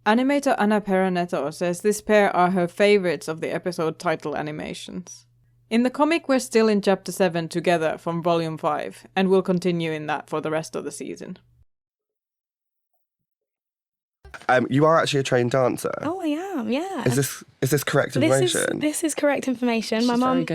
Animator Anna Peranetto says this pair are her favorites of the episode title animations. In the comic, we're still in Chapter 7 together from Volume 5, and we'll continue in that for the rest of the season. You are actually a trained dancer. Oh, I am, yeah. Is this correct information? This is correct information. My mum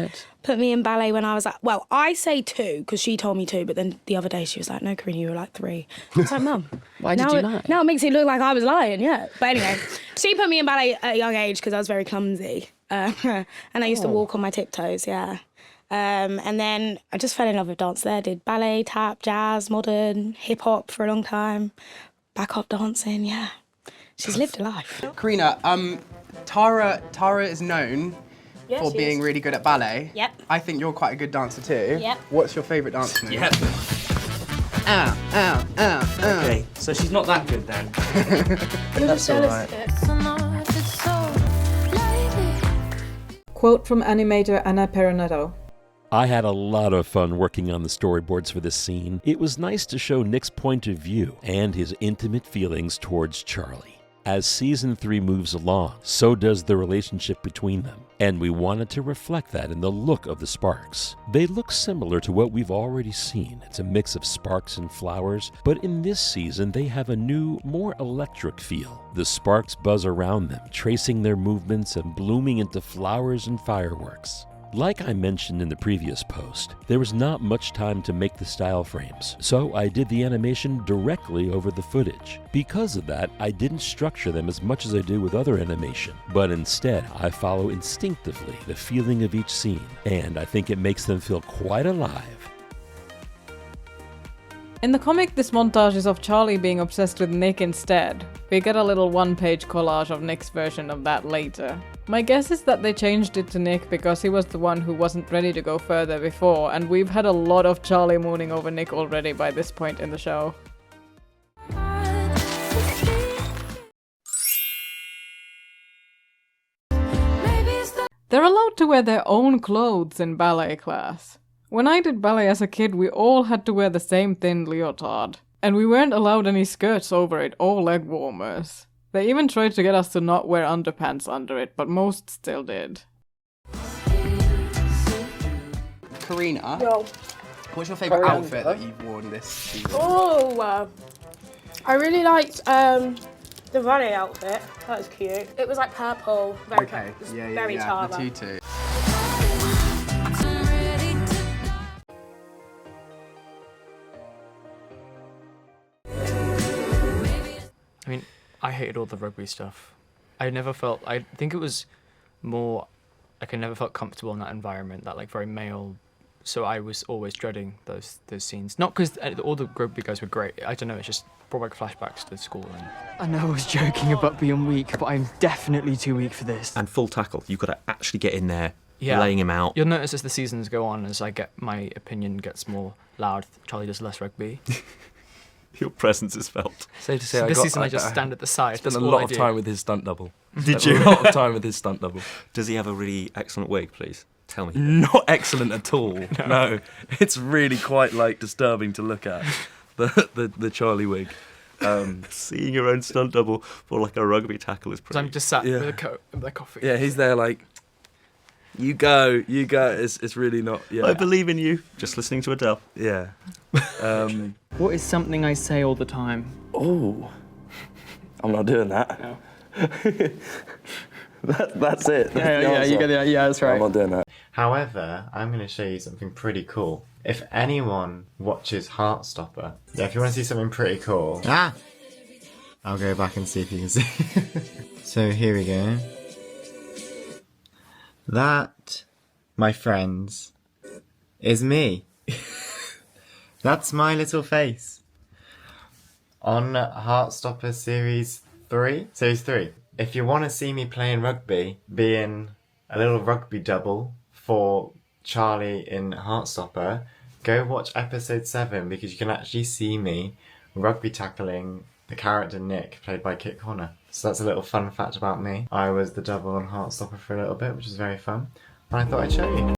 put me in ballet when I was well, I say 2 because she told me 2, but then the other day she was like, no, Karina, you were like 3. I was like, Mum. Why did you lie? Now it makes it look like I was lying, yeah. But anyway, she put me in ballet at a young age because I was very clumsy. And I used to walk on my tiptoes, yeah. And then I just fell in love with dance there. Did ballet, tap, jazz, modern, hip-hop for a long time. Back up dancing, yeah. She's lived a life. Karina, Tara is known for being really good at ballet. Yep. I think you're quite a good dancer too. Yep. What's your favourite dance move? Yep. Ow, ow, ow, ow. Okay, so she's not that good then. That's all right. Quote from animator Anna Peranetto. I had a lot of fun working on the storyboards for this scene. It was nice to show Nick's point of view and his intimate feelings towards Charlie. As Season 3 moves along, so does the relationship between them, and we wanted to reflect that in the look of the sparks. They look similar to what we've already seen. It's a mix of sparks and flowers, but in this season they have a new, more electric feel. The sparks buzz around them, tracing their movements and blooming into flowers and fireworks. Like I mentioned in the previous post, there was not much time to make the style frames, so I did the animation directly over the footage. Because of that, I didn't structure them as much as I do with other animation, but instead I follow instinctively the feeling of each scene, and I think it makes them feel quite alive. In the comic, this montage is of Charlie being obsessed with Nick instead. We get a little one-page collage of Nick's version of that later. My guess is that they changed it to Nick because he was the one who wasn't ready to go further before, and we've had a lot of Charlie mooning over Nick already by this point in the show. They're allowed to wear their own clothes in ballet class. When I did ballet as a kid, we all had to wear the same thin leotard. And we weren't allowed any skirts over it or leg warmers. They even tried to get us to not wear underpants under it, but most still did. Karina, what's your favourite outfit that you've worn this season? Oh, I really liked the ballet outfit. That was cute. It was like purple. Very very Tara. The tutu. I mean, I hated all the rugby stuff. I think it was more, like I never felt comfortable in that environment, that like very male, so I was always dreading those scenes. Not because all the rugby guys were great, I don't know, it just brought back flashbacks to school. I know I was joking about being weak, but I'm definitely too weak for this. And full tackle, you've got to actually get in there, yeah. laying him out. You'll notice as the seasons go on, as my opinion gets more loud, Charlie does less rugby. Your presence is felt. Safe to say, so this season I just stand at the side. Spent a lot of time with his stunt double. Did you? A lot of time with his stunt double. Does he have a really excellent wig, please? Tell me. Not excellent at all. No. It's really quite like disturbing to look at. The Charlie wig. Seeing your own stunt double for like a rugby tackle is pretty. I'm just sat with a coat and a coffee. Yeah, he's there like, you go. It's really not. Yeah. I believe in you. Just listening to Adele. Yeah. What is something I say all the time? Oh, I'm not doing that. No. That's it. Yeah, you get it. Yeah, that's right. I'm not doing that. However, I'm going to show you something pretty cool. If anyone watches Heartstopper, if you want to see something pretty cool, I'll go back and see if you can see. So here we go. That, my friends, is me. That's my little face. On Heartstopper Series 3. If you want to see me playing rugby, being a little rugby double for Charlie in Heartstopper, go watch episode 7 because you can actually see me rugby tackling the character Nick, played by Kit Connor. So that's a little fun fact about me. I was the double on Heartstopper for a little bit, which was very fun. And I thought I'd show you.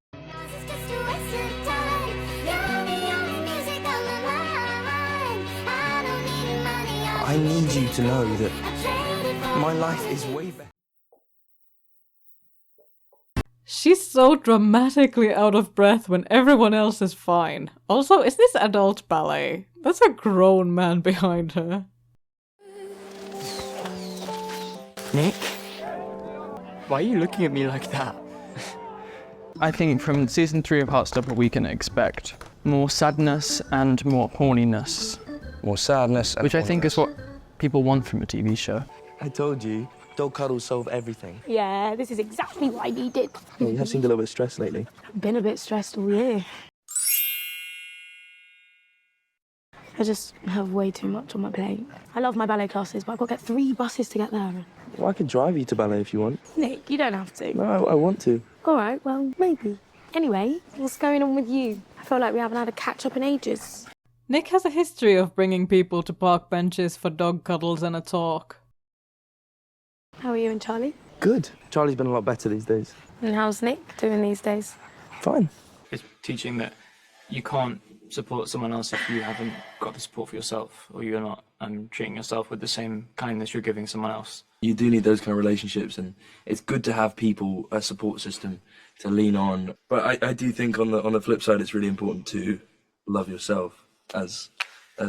I need you to know that My life is way better. She's so dramatically out of breath when everyone else is fine. Also, is this adult ballet? That's a grown man behind her. Nick? Why are you looking at me like that? I think from season 3 of Heartstopper we can expect more sadness and more horniness. More sadness and which I think is what people want from a TV show. I told you, dog cuddles solve everything. Yeah, this is exactly what I needed. Yeah, you have seemed a little bit stressed lately. I've been a bit stressed all year. I just have way too much on my plate. I love my ballet classes, but I've got to get 3 buses to get there. Well, I could drive you to ballet if you want. Nick, you don't have to. No, I want to. All right, well, maybe. Anyway, what's going on with you? I feel like we haven't had a catch-up in ages. Nick has a history of bringing people to park benches for dog cuddles and a talk. How are you and Charlie? Good. Charlie's been a lot better these days. And how's Nick doing these days? Fine. It's teaching that you can't support someone else if you haven't got the support for yourself, or you're not treating yourself with the same kindness you're giving someone else. You do need those kind of relationships, and it's good to have people, a support system to lean on. But I do think on the flip side, it's really important to love yourself, as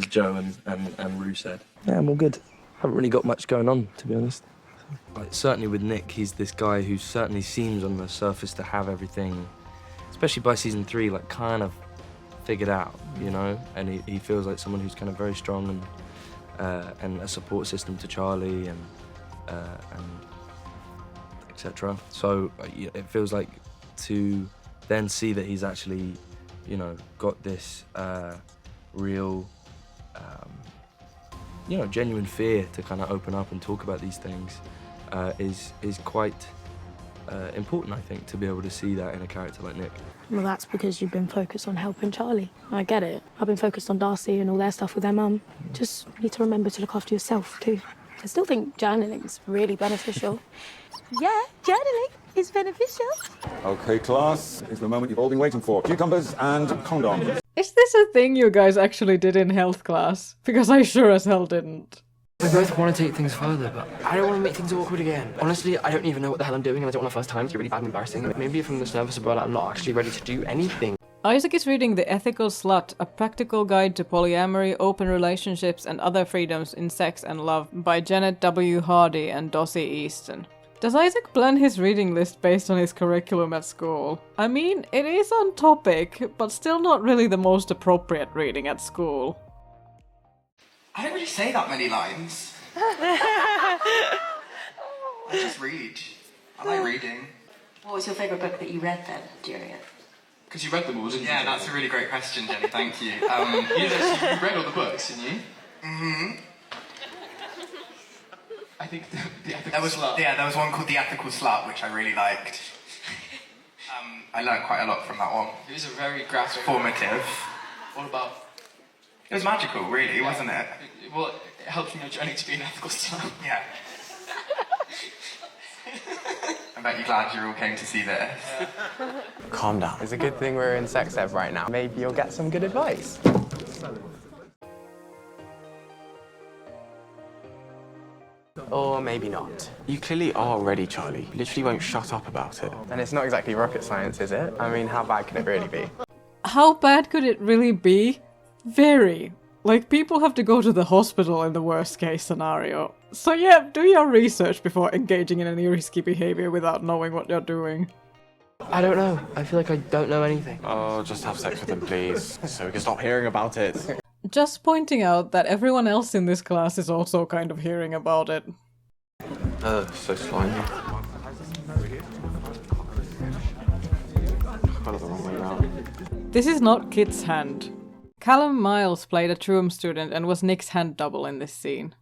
Joe and Rue said. Yeah, I'm all good. Haven't really got much going on, to be honest. Like, certainly with Nick, he's this guy who certainly seems on the surface to have everything, especially by season 3, like kind of figured out, you know, and he feels like someone who's kind of very strong and a support system to Charlie and etc. So it feels like to then see that he's actually, you know, got this real, you know, genuine fear to kind of open up and talk about these things is quite important, I think, to be able to see that in a character like Nick. Well, that's because you've been focused on helping Charlie. I get it. I've been focused on Darcy and all their stuff with their mum. Just need to remember to look after yourself, too. I still think journaling's really beneficial. Yeah, journaling is beneficial. OK, class, it's the moment you've all been waiting for. Cucumbers and condoms. Is this a thing you guys actually did in health class? Because I sure as hell didn't. We both want to take things further, but I don't want to make things awkward again. Honestly, I don't even know what the hell I'm doing, and I don't want the first time to get really bad and embarrassing. Maybe if I'm this nervous about it, I'm not actually ready to do anything. Isaac is reading The Ethical Slut, a practical guide to polyamory, open relationships, and other freedoms in sex and love by Janet W. Hardy and Dossie Easton. Does Isaac plan his reading list based on his curriculum at school? I mean, it is on topic, but still not really the most appropriate reading at school. I don't really say that many lines. I just read. I like reading. What was your favourite book that you read then during it? Because you read them all, didn't you? Yeah, that's a really great question, Jenny. Thank you. You read all the books, didn't you? Mm-hmm. I think the Ethical Slut. Yeah, there was one called The Ethical Slut, which I really liked. I learned quite a lot from that one. It was a very graphic. Formative. What about? It was magical, really, wasn't it? Well, it helped in your journey to be an ethical slut. Yeah. I bet you're glad you all came to see this. Calm down. It's a good thing we're in sex ed right now. Maybe you'll get some good advice. Or maybe not. You clearly are ready, Charlie. You literally won't shut up about it. And it's not exactly rocket science, is it? I mean, how bad can it really be? How bad could it really be? Very. Like, people have to go to the hospital in the worst case scenario. So yeah, do your research before engaging in any risky behavior without knowing what you're doing. I don't know. I feel like I don't know anything. Oh, just have sex with him, please, so we can stop hearing about it. Just pointing out that everyone else in this class is also kind of hearing about it. So slimy. Got it the wrong way around. This is not Kit's hand. Callum Miles played a Troom student and was Nick's hand double in this scene.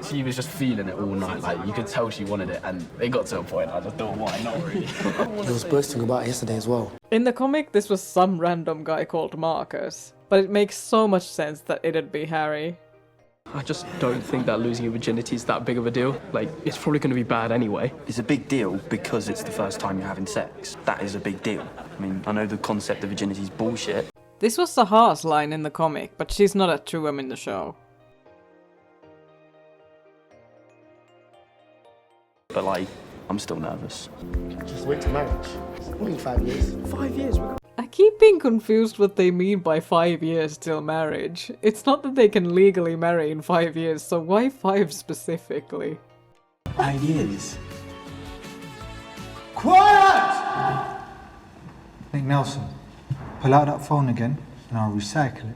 She was just feeling it all night, like you could tell she wanted it, and it got to a point I just don't want it, not really. He was boasting about it yesterday as well. In the comic, this was some random guy called Marcus, but it makes so much sense that it'd be Harry. I just don't think that losing your virginity is that big of a deal. Like, it's probably going to be bad anyway. It's a big deal because it's the first time you're having sex. That is a big deal. I mean, I know the concept of virginity is bullshit. This was Sahar's line in the comic, but she's not a truum in the show. But, like, I'm still nervous. Just wait till marriage. Only 5 years. 5 years? I keep being confused what they mean by 5 years till marriage. It's not that they can legally marry in 5 years, so why 5 specifically? 5 years? Quiet! Nick Nelson, pull out that phone again and I'll recycle it.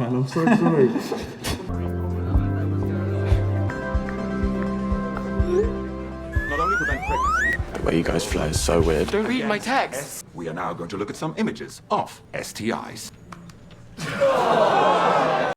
Man, I'm so sorry. Not only prevent pregnancy. The way you guys fly is so weird. Don't read my text. We are now going to look at some images of STIs.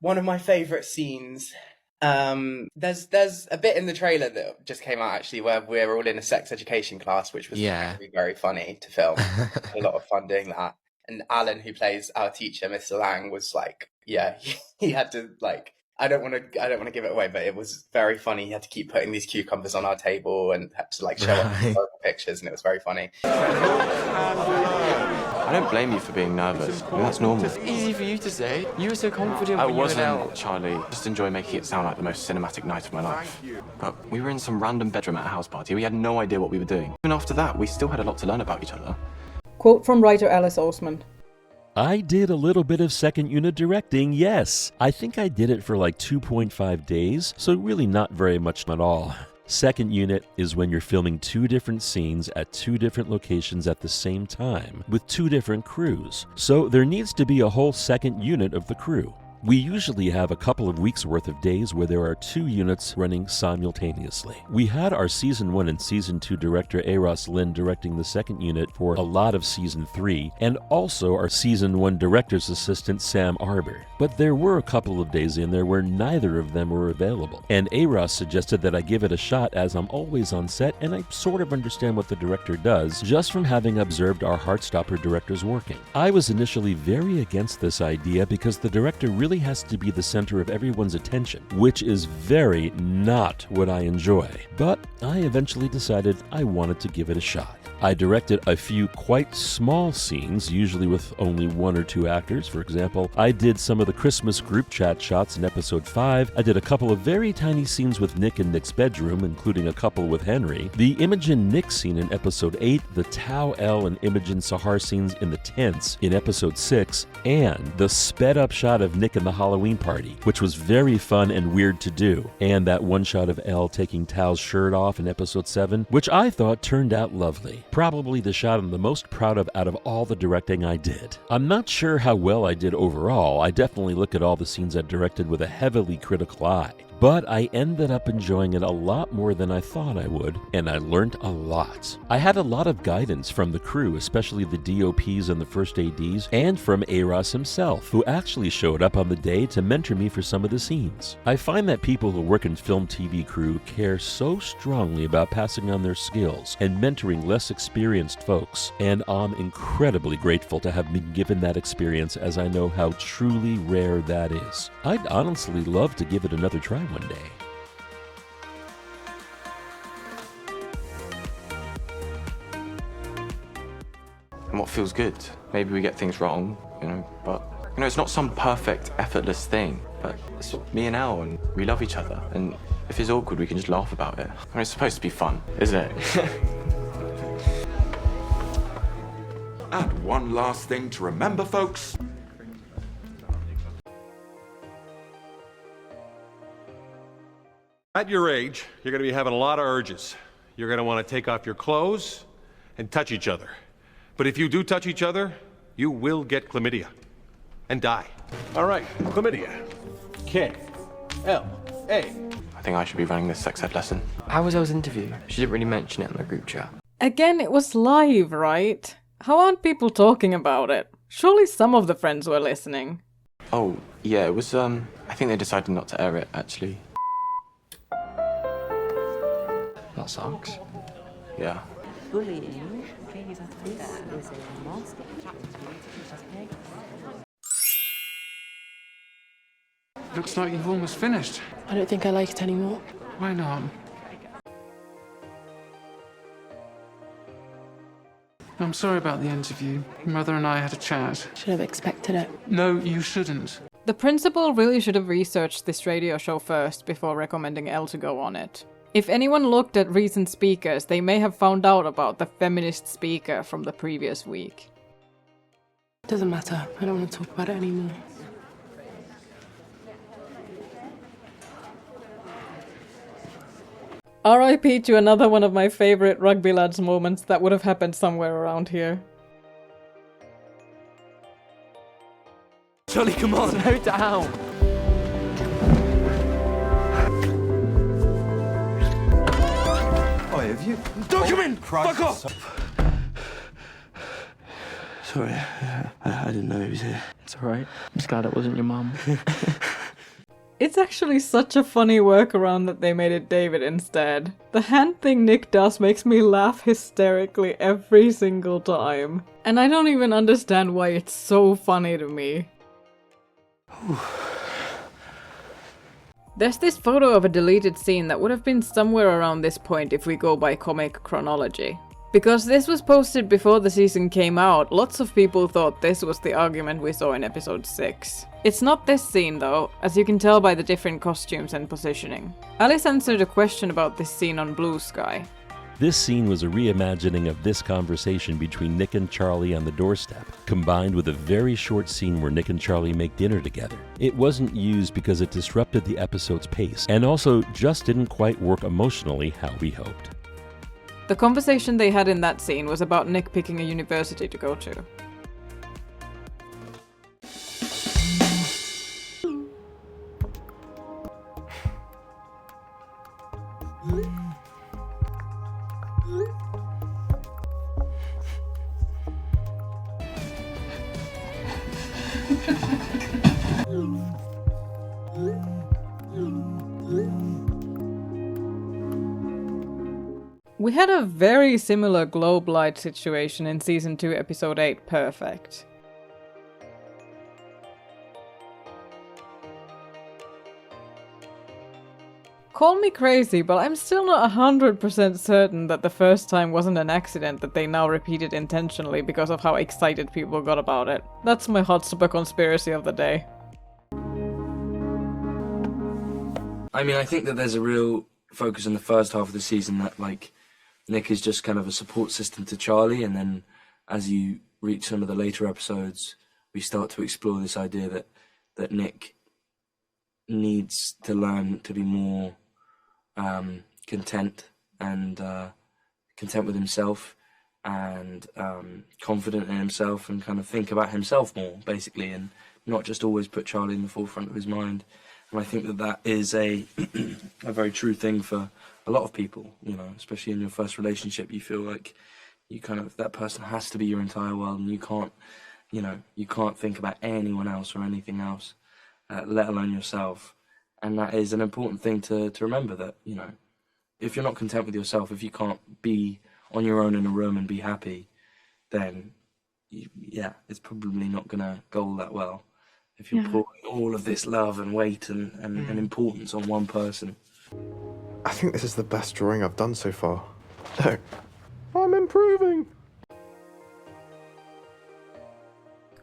One of my favourite scenes. There's a bit in the trailer that just came out actually where we're all in a sex education class, which was very, very funny to film. A lot of fun doing that. And Alan, who plays our teacher, Mr. Lang, was like, he had to like. I don't want to give it away, but it was very funny. He had to keep putting these cucumbers on our table and had to like show us historical pictures, and it was very funny. I don't blame you for being nervous. I mean, that's normal. It's easy for you to say. You were so confident I when you were wasn't, out. Charlie. Just enjoy making it sound like the most cinematic night of my life. But we were in some random bedroom at a house party. We had no idea what we were doing. Even after that, we still had a lot to learn about each other. Quote from writer Alice Oseman. I did a little bit of second unit directing, yes. I think I did it for like 2.5 days, so really not very much at all. Second unit is when you're filming 2 different scenes at 2 different locations at the same time, with 2 different crews. So there needs to be a whole second unit of the crew. We usually have a couple of weeks worth of days where there are 2 units running simultaneously. We had our Season 1 and Season 2 director Eros Lynn directing the second unit for a lot of Season 3, and also our Season 1 director's assistant Sam Arbor. But there were a couple of days in there where neither of them were available, and Eros suggested that I give it a shot as I'm always on set and I sort of understand what the director does just from having observed our Heartstopper directors working. I was initially very against this idea because the director really has to be the center of everyone's attention, which is very not what I enjoy. But I eventually decided I wanted to give it a shot. I directed a few quite small scenes, usually with only 1 or 2 actors. For example, I did some of the Christmas group chat shots in episode 5. I did a couple of very tiny scenes with Nick in Nick's bedroom, including a couple with Henry. The Imogen Nick scene in episode 8, the Tao El and Imogen Sahar scenes in the tents in episode 6, and the sped up shot of Nick in the Halloween party, which was very fun and weird to do, and that one shot of Elle taking Tao's shirt off in episode 7, which I thought turned out lovely. Probably the shot I'm the most proud of out of all the directing I did. I'm not sure how well I did overall. I definitely look at all the scenes I directed with a heavily critical eye. But I ended up enjoying it a lot more than I thought I would, and I learned a lot. I had a lot of guidance from the crew, especially the DOPs and the first ADs, and from Eros himself, who actually showed up on the day to mentor me for some of the scenes. I find that people who work in film TV crew care so strongly about passing on their skills and mentoring less experienced folks, and I'm incredibly grateful to have been given that experience, as I know how truly rare that is. I'd honestly love to give it another try one day. And what feels good? Maybe we get things wrong, but it's not some perfect, effortless thing. But it's me and Elle, and we love each other. And if it's awkward, we can just laugh about it. I mean, it's supposed to be fun, isn't it? And one last thing to remember, folks. At your age, you're going to be having a lot of urges. You're going to want to take off your clothes and touch each other. But if you do touch each other, you will get chlamydia and die. All right, chlamydia. K-L-A. I think I should be running this sex ed lesson. How was Elle's interview? She didn't really mention it in the group chat. Again, it was live, right? How aren't people talking about it? Surely some of the friends were listening. Oh, yeah, it was, I think they decided not to air it, actually. That sucks. Yeah. Bullying. Looks like you've almost finished. I don't think I like it anymore. Why not? I'm sorry about the interview. Mother and I had a chat. Should have expected it. No, you shouldn't. The principal really should have researched this radio show first before recommending Elle to go on it. If anyone looked at recent speakers, they may have found out about the feminist speaker from the previous week. Doesn't matter. I don't want to talk about it anymore. R.I.P. to another one of my favourite Rugby Lads moments that would have happened somewhere around here. Charlie, come on! Slow down! Oh, have you... Don't come in! Fuck off! Sorry, I didn't know he was here. It's alright. I'm just glad it wasn't your mum. It's actually such a funny workaround that they made it David instead. The hand thing Nick does makes me laugh hysterically every single time. And I don't even understand why it's so funny to me. There's this photo of a deleted scene that would have been somewhere around this point if we go by comic chronology. Because this was posted before the season came out, lots of people thought this was the argument we saw in episode 6. It's not this scene though, as you can tell by the different costumes and positioning. Alice answered a question about this scene on Blue Sky. This scene was a reimagining of this conversation between Nick and Charlie on the doorstep, combined with a very short scene where Nick and Charlie make dinner together. It wasn't used because it disrupted the episode's pace, and also just didn't quite work emotionally how we hoped. The conversation they had in that scene was about Nick picking a university to go to. We had a very similar globe light situation in Season 2, Episode 8, Perfect. Call me crazy, but I'm still not 100% certain that the first time wasn't an accident that they now repeated intentionally because of how excited people got about it. That's my Heartstopper conspiracy of the day. I mean, I think that there's a real focus in the first half of the season that, like, Nick is just kind of a support system to Charlie, and then as you reach some of the later episodes, we start to explore this idea that Nick needs to learn to be more content with himself and confident in himself, and kind of think about himself more, basically, and not just always put Charlie in the forefront of his mind. And I think that is a very true thing for a lot of people, you know, especially in your first relationship. You feel like that person has to be your entire world, and you can't think about anyone else or anything else, let alone yourself. And that is an important thing to remember, that, you know, if you're not content with yourself, if you can't be on your own in a room and be happy, then it's probably not gonna go all that well. If you're pouring all of this love and weight and importance on one person. I think this is the best drawing I've done so far. Look, I'm improving.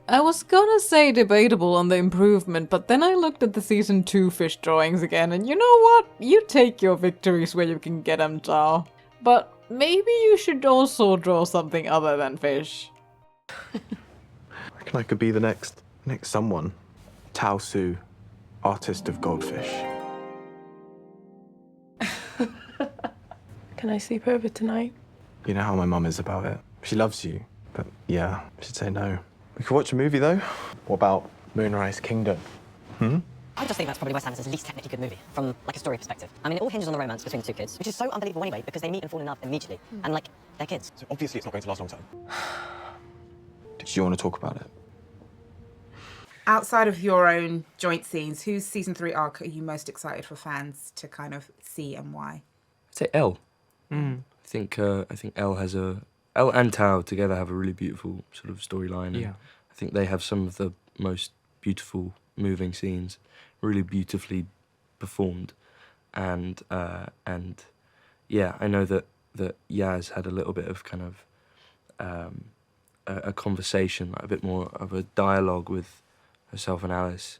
I was gonna say debatable on the improvement, but then I looked at the Season 2 fish drawings again, and you know what? You take your victories where you can get them, Tao. But maybe you should also draw something other than fish. I reckon I could be the next someone. Tao Su, artist of goldfish. Can I sleep over tonight? You know how my mum is about it. She loves you, but yeah, she'd say no. We could watch a movie though. What about Moonrise Kingdom? I just think that's probably Wes Anderson's least technically good movie, from like a story perspective. I mean, it all hinges on the romance between the two kids, which is so unbelievable anyway, because they meet and fall in love immediately, and like, they're kids. So obviously it's not going to last long term. Did you want to talk about it? Outside of your own joint scenes, whose Season 3 arc are you most excited for fans to kind of see, and why? I'd say Elle. I think Elle and Tao together have a really beautiful sort of storyline. Yeah. I think they have some of the most beautiful, moving scenes. really beautifully performed, and yeah, I know that Yaz had a little bit of kind of a conversation, like a bit more of a dialogue with herself and Alice,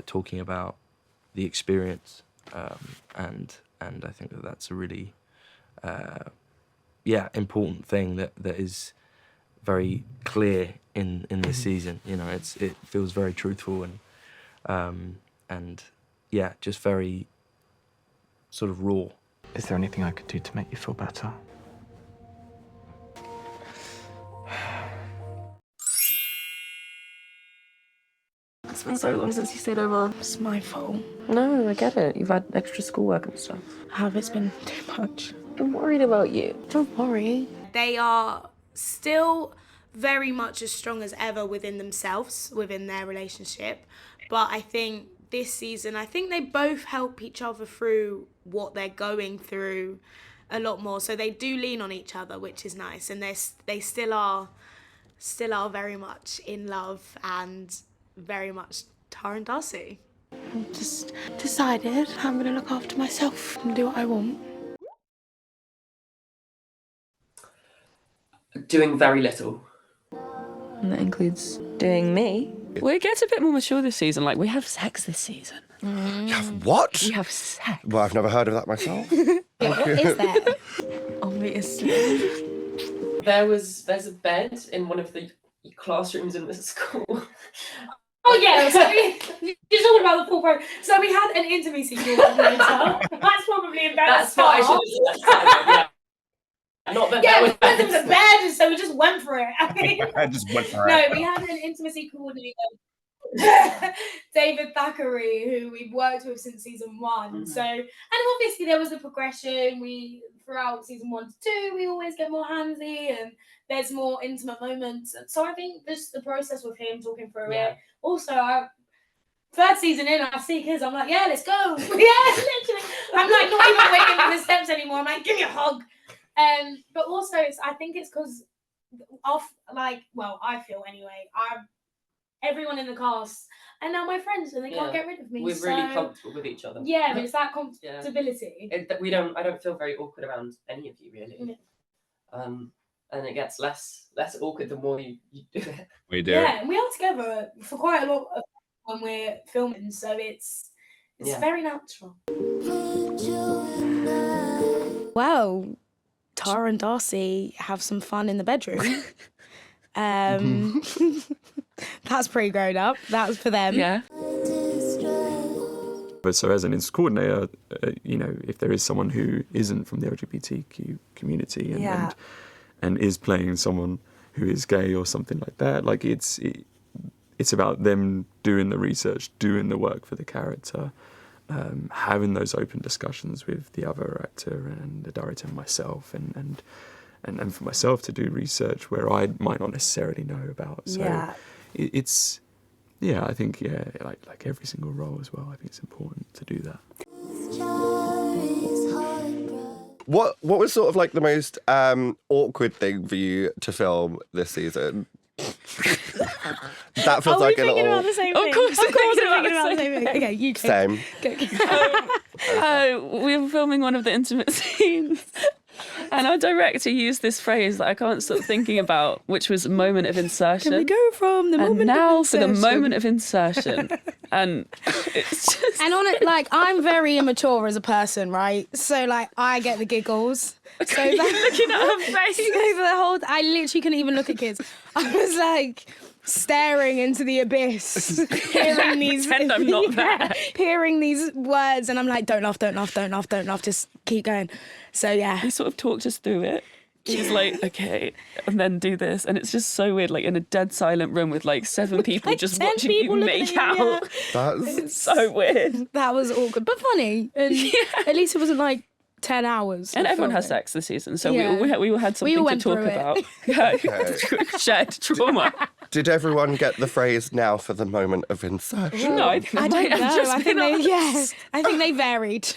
talking about the experience, and I think that that's a really important thing that is very clear in this season. You know, it feels very truthful and yeah, just very sort of raw. Is there anything I could do to make you feel better? It's been so long since you stayed over. It's my fault. No, I get it. You've had extra schoolwork and stuff. Have it's been too much. I'm worried about you. Don't worry. They are still very much as strong as ever within themselves, within their relationship. But I think this season, I think they both help each other through what they're going through a lot more. So they do lean on each other, which is nice. And they still are very much in love and very much Tara and Darcy. I've just decided I'm going to look after myself and do what I want. Doing very little. And that includes doing me. We get a bit more mature this season. Like, we have sex this season. You have what? We have sex. Well, I've never heard of that myself. What is that? Obviously. There's a bed in one of the classrooms in the school. Oh yeah, so you're talking about the full program. So we had an intimacy coordinator. That's probably a better That's what I start. should have said. Yeah. Not that Yeah, that there was a bed, so we just went for it. I just went for No, it. we had an intimacy coordinator, David Thackeray, who we've worked with since season 1. Mm-hmm. So, and obviously there was a progression. Throughout season 1 to 2, we always get more handsy and there's more intimate moments. So I think just the process with him talking through it. Also, third season in, I see kids, I'm like, yeah, let's go. Yeah, literally. I'm like not even waiting for the steps anymore. I'm like, give me a hug. But also, I think it's because I feel anyway, everyone in the cast and now my friends and they can't get rid of me. We're really comfortable with each other. Yeah, but it's that comfortability. I don't feel very awkward around any of you really. Yeah. And it gets less awkward the more you do it. We do. Yeah, and we are together for quite a lot of when we're filming, so it's very natural. Well, Tara and Darcy have some fun in the bedroom. That's pretty grown up. That was for them. Yeah. But so as an instance coordinator, if there is someone who isn't from the LGBTQ community and is playing someone who is gay or something like that, like it's about them doing the research, doing the work for the character, having those open discussions with the other actor and the director and myself, and for myself to do research where I might not necessarily know about. So it's I think like every single role as well, I think it's important to do that. What was sort of like the most awkward thing for you to film this season? That feels like a little. About the same thing? Of course we're thinking about the same thing. Okay, you go. Same. We were filming one of the intimate scenes, and our director used this phrase that I can't stop thinking about, which was moment of insertion. Can we go from the moment now of for the insertion? moment of insertion? And it's just... And on it, like, I'm very immature as a person, right? So, like, I get the giggles. So You're looking at her face. I literally couldn't even look at kids. I was like staring into the abyss, hearing these. Pretend I'm not there. Hearing these words, and I'm like, don't laugh, don't laugh, don't laugh, don't laugh. Just keep going. So yeah, he sort of talked us through it. He's like, okay, and then do this, and it's just so weird, like in a dead silent room with like 7 people Like just 10 watching you people looking make at you, out. That's so weird. That was awkward, but funny. And at least it wasn't like 10 hours. And of everyone has filming. sex this season, so Yeah. we all had something all to went talk through it. about. Yeah, shared trauma. Did everyone get the phrase now for the moment of insertion? No, I think I that might don't have know. just I think been they, us. I think they varied.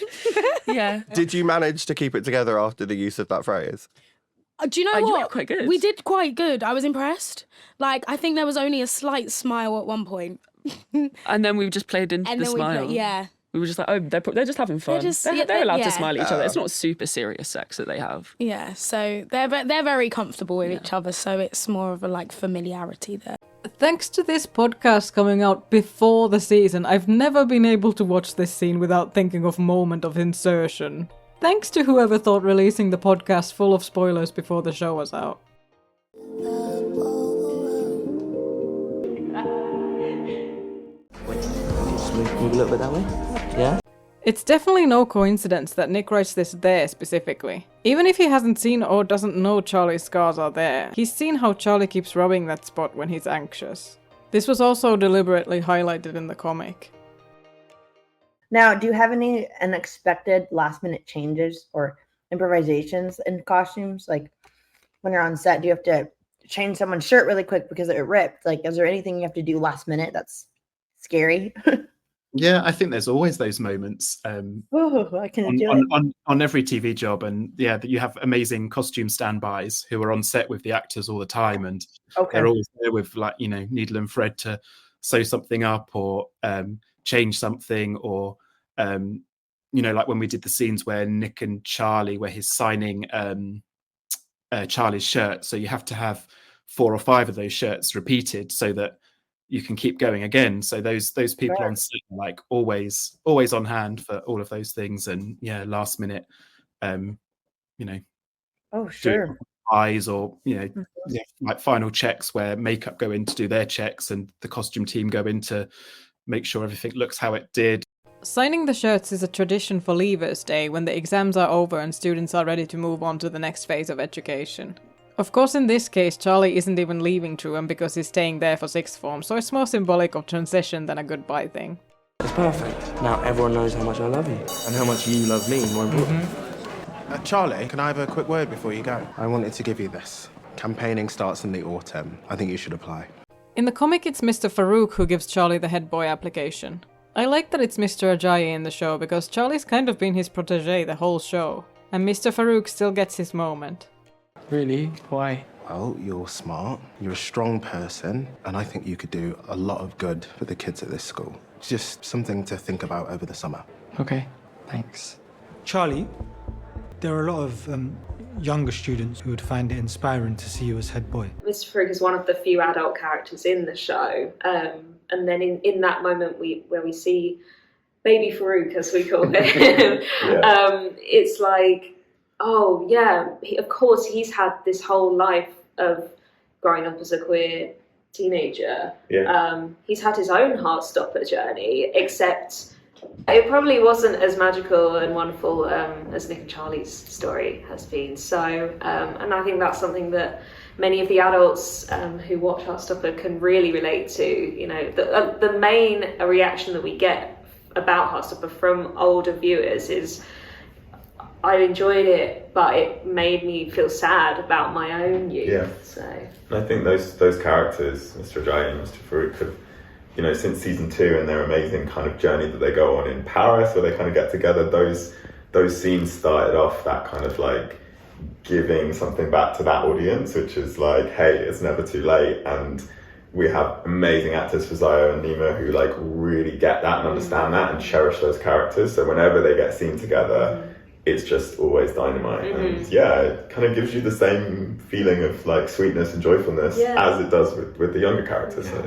Yeah. Did you manage to keep it together after the use of that phrase? Do you know You what? were quite good. We did quite good. I was impressed. Like, I think there was only a slight smile at one point. And then we just played into And the then smile. We were just like, oh, they're just having fun. They're allowed to smile at each other. It's not super serious sex that they have. Yeah, so they're very comfortable with each other, so it's more of a like familiarity there. Thanks to this podcast coming out before the season, I've never been able to watch this scene without thinking of moment of insertion. Thanks to whoever thought releasing the podcast full of spoilers before the show was out. Move a little bit that way. Yeah? It's definitely no coincidence that Nick writes this there specifically. Even if he hasn't seen or doesn't know Charlie's scars are there, he's seen how Charlie keeps rubbing that spot when he's anxious. This was also deliberately highlighted in the comic. Now, do you have any unexpected last-minute changes or improvisations in costumes? Like, when you're on set, do you have to change someone's shirt really quick because it ripped? Like, is there anything you have to do last minute that's scary? Yeah, I think there's always those moments I can do it. on every TV job, and yeah, that you have amazing costume standbys who are on set with the actors all the time, and they're always there with needle and thread to sew something up or change something, or like when we did the scenes where Nick and Charlie, where he's signing Charlie's shirt, so you have to have 4 or 5 of those shirts repeated so that you can keep going again. So those people on set are like always on hand for all of those things, and last minute, eyes or like final checks where makeup go in to do their checks and the costume team go in to make sure everything looks how it did. Signing the shirts is a tradition for Leavers Day when the exams are over and students are ready to move on to the next phase of education. Of course, in this case, Charlie isn't even leaving Truham because he's staying there for sixth form, so it's more symbolic of transition than a goodbye thing. It's perfect. Now everyone knows how much I love you and how much you love me, more important. Charlie, can I have a quick word before you go? I wanted to give you this. Campaigning starts in the autumn. I think you should apply. In the comic, it's Mr. Farouk who gives Charlie the head boy application. I like that it's Mr. Ajayi in the show because Charlie's kind of been his protege the whole show, and Mr. Farouk still gets his moment. Really? Why? Well, you're smart, you're a strong person, and I think you could do a lot of good for the kids at this school. It's just something to think about over the summer. Okay, thanks. Charlie, there are a lot of younger students who would find it inspiring to see you as head boy. Mr. Farouk is one of the few adult characters in the show, and then in that moment where we see baby Farouk, as we call him, it's like, oh yeah, of course he's had this whole life of growing up as a queer teenager. He's had his own Heartstopper journey, except it probably wasn't as magical and wonderful as Nick and Charlie's story has been. So, and I think that's something that many of the adults who watch Heartstopper can really relate to. You know, the main reaction that we get about Heartstopper from older viewers is, I enjoyed it, but it made me feel sad about my own youth. Yeah. So I think those characters, Mr. Ajayi and Mr. Farouk, have, since season 2 and their amazing kind of journey that they go on in Paris, where they kind of get together, those scenes started off that kind of like giving something back to that audience, which is like, hey, it's never too late. And we have amazing actors for Zaya and Nima who like really get that and understand that and cherish those characters. So whenever they get seen together, it's just always dynamite. And it kind of gives you the same feeling of like sweetness and joyfulness as it does with the younger characters. So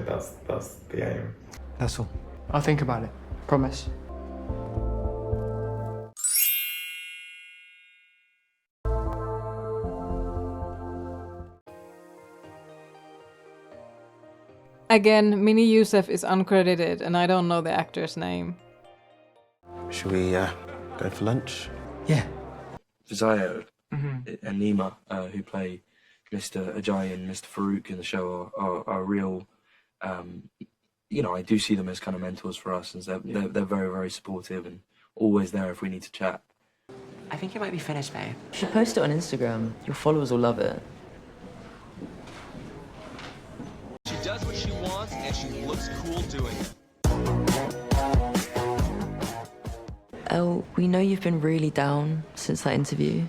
that's the aim. That's all. I'll think about it. Promise. Again, Mini Youssef is uncredited and I don't know the actor's name. Should we go for lunch? Yeah. Zaya and Nima, who play Mr. Ajayi and Mr. Farouk in the show, are real. I do see them as kind of mentors for us, and they're very, very supportive and always there if we need to chat. I think it might be finished, babe. You should post it on Instagram. Your followers will love it. She does what she wants, and she looks cool doing it. Elle, we know you've been really down since that interview.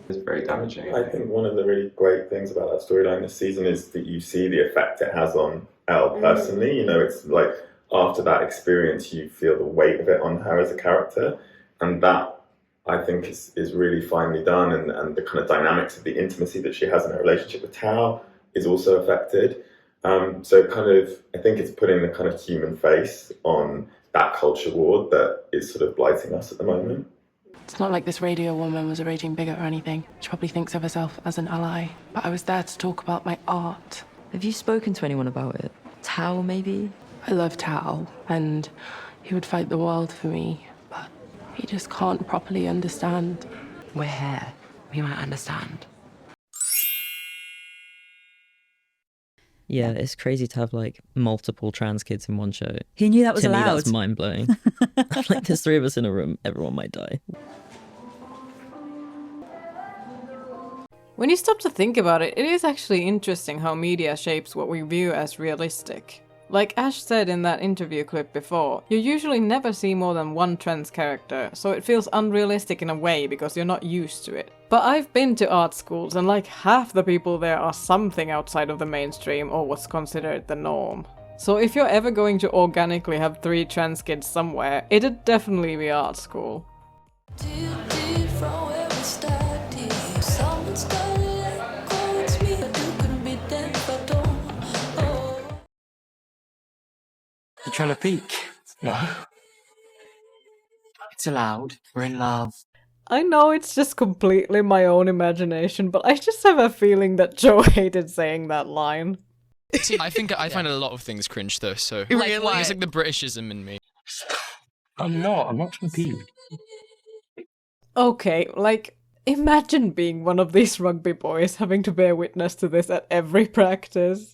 It's very damaging. I think one of the really great things about that storyline this season is that you see the effect it has on Elle personally. You know, it's like after that experience, you feel the weight of it on her as a character, and that I think is really finely done, and the kind of dynamics of the intimacy that she has in her relationship with Tao is also affected. So kind of, I think it's putting the kind of human face on that culture war that is sort of blighting us at the moment. It's not like this radio woman was a raging bigot or anything. She probably thinks of herself as an ally. But I was there to talk about my art. Have you spoken to anyone about it? Tao, maybe? I love Tao, and he would fight the world for me. But he just can't properly understand. We're here. We might understand. Yeah, it's crazy to have like multiple trans kids in one show. Who knew that was to allowed? Me, that's mind blowing. Like, there's 3 of us in a room, everyone might die. When you stop to think about it, it is actually interesting how media shapes what we view as realistic. Like Ash said in that interview clip before, you usually never see more than one trans character, so it feels unrealistic in a way because you're not used to it. But I've been to art schools and like half the people there are something outside of the mainstream or what's considered the norm. So if you're ever going to organically have 3 trans kids somewhere, it'd definitely be art school. You trying to peek? No. It's allowed. We're in love. I know it's just completely my own imagination, but I just have a feeling that Joe hated saying that line. See, I think I find a lot of things cringe though, so Really? it's like the Britishism in me. I'm not trying to peek. Okay, like, imagine being one of these rugby boys having to bear witness to this at every practice.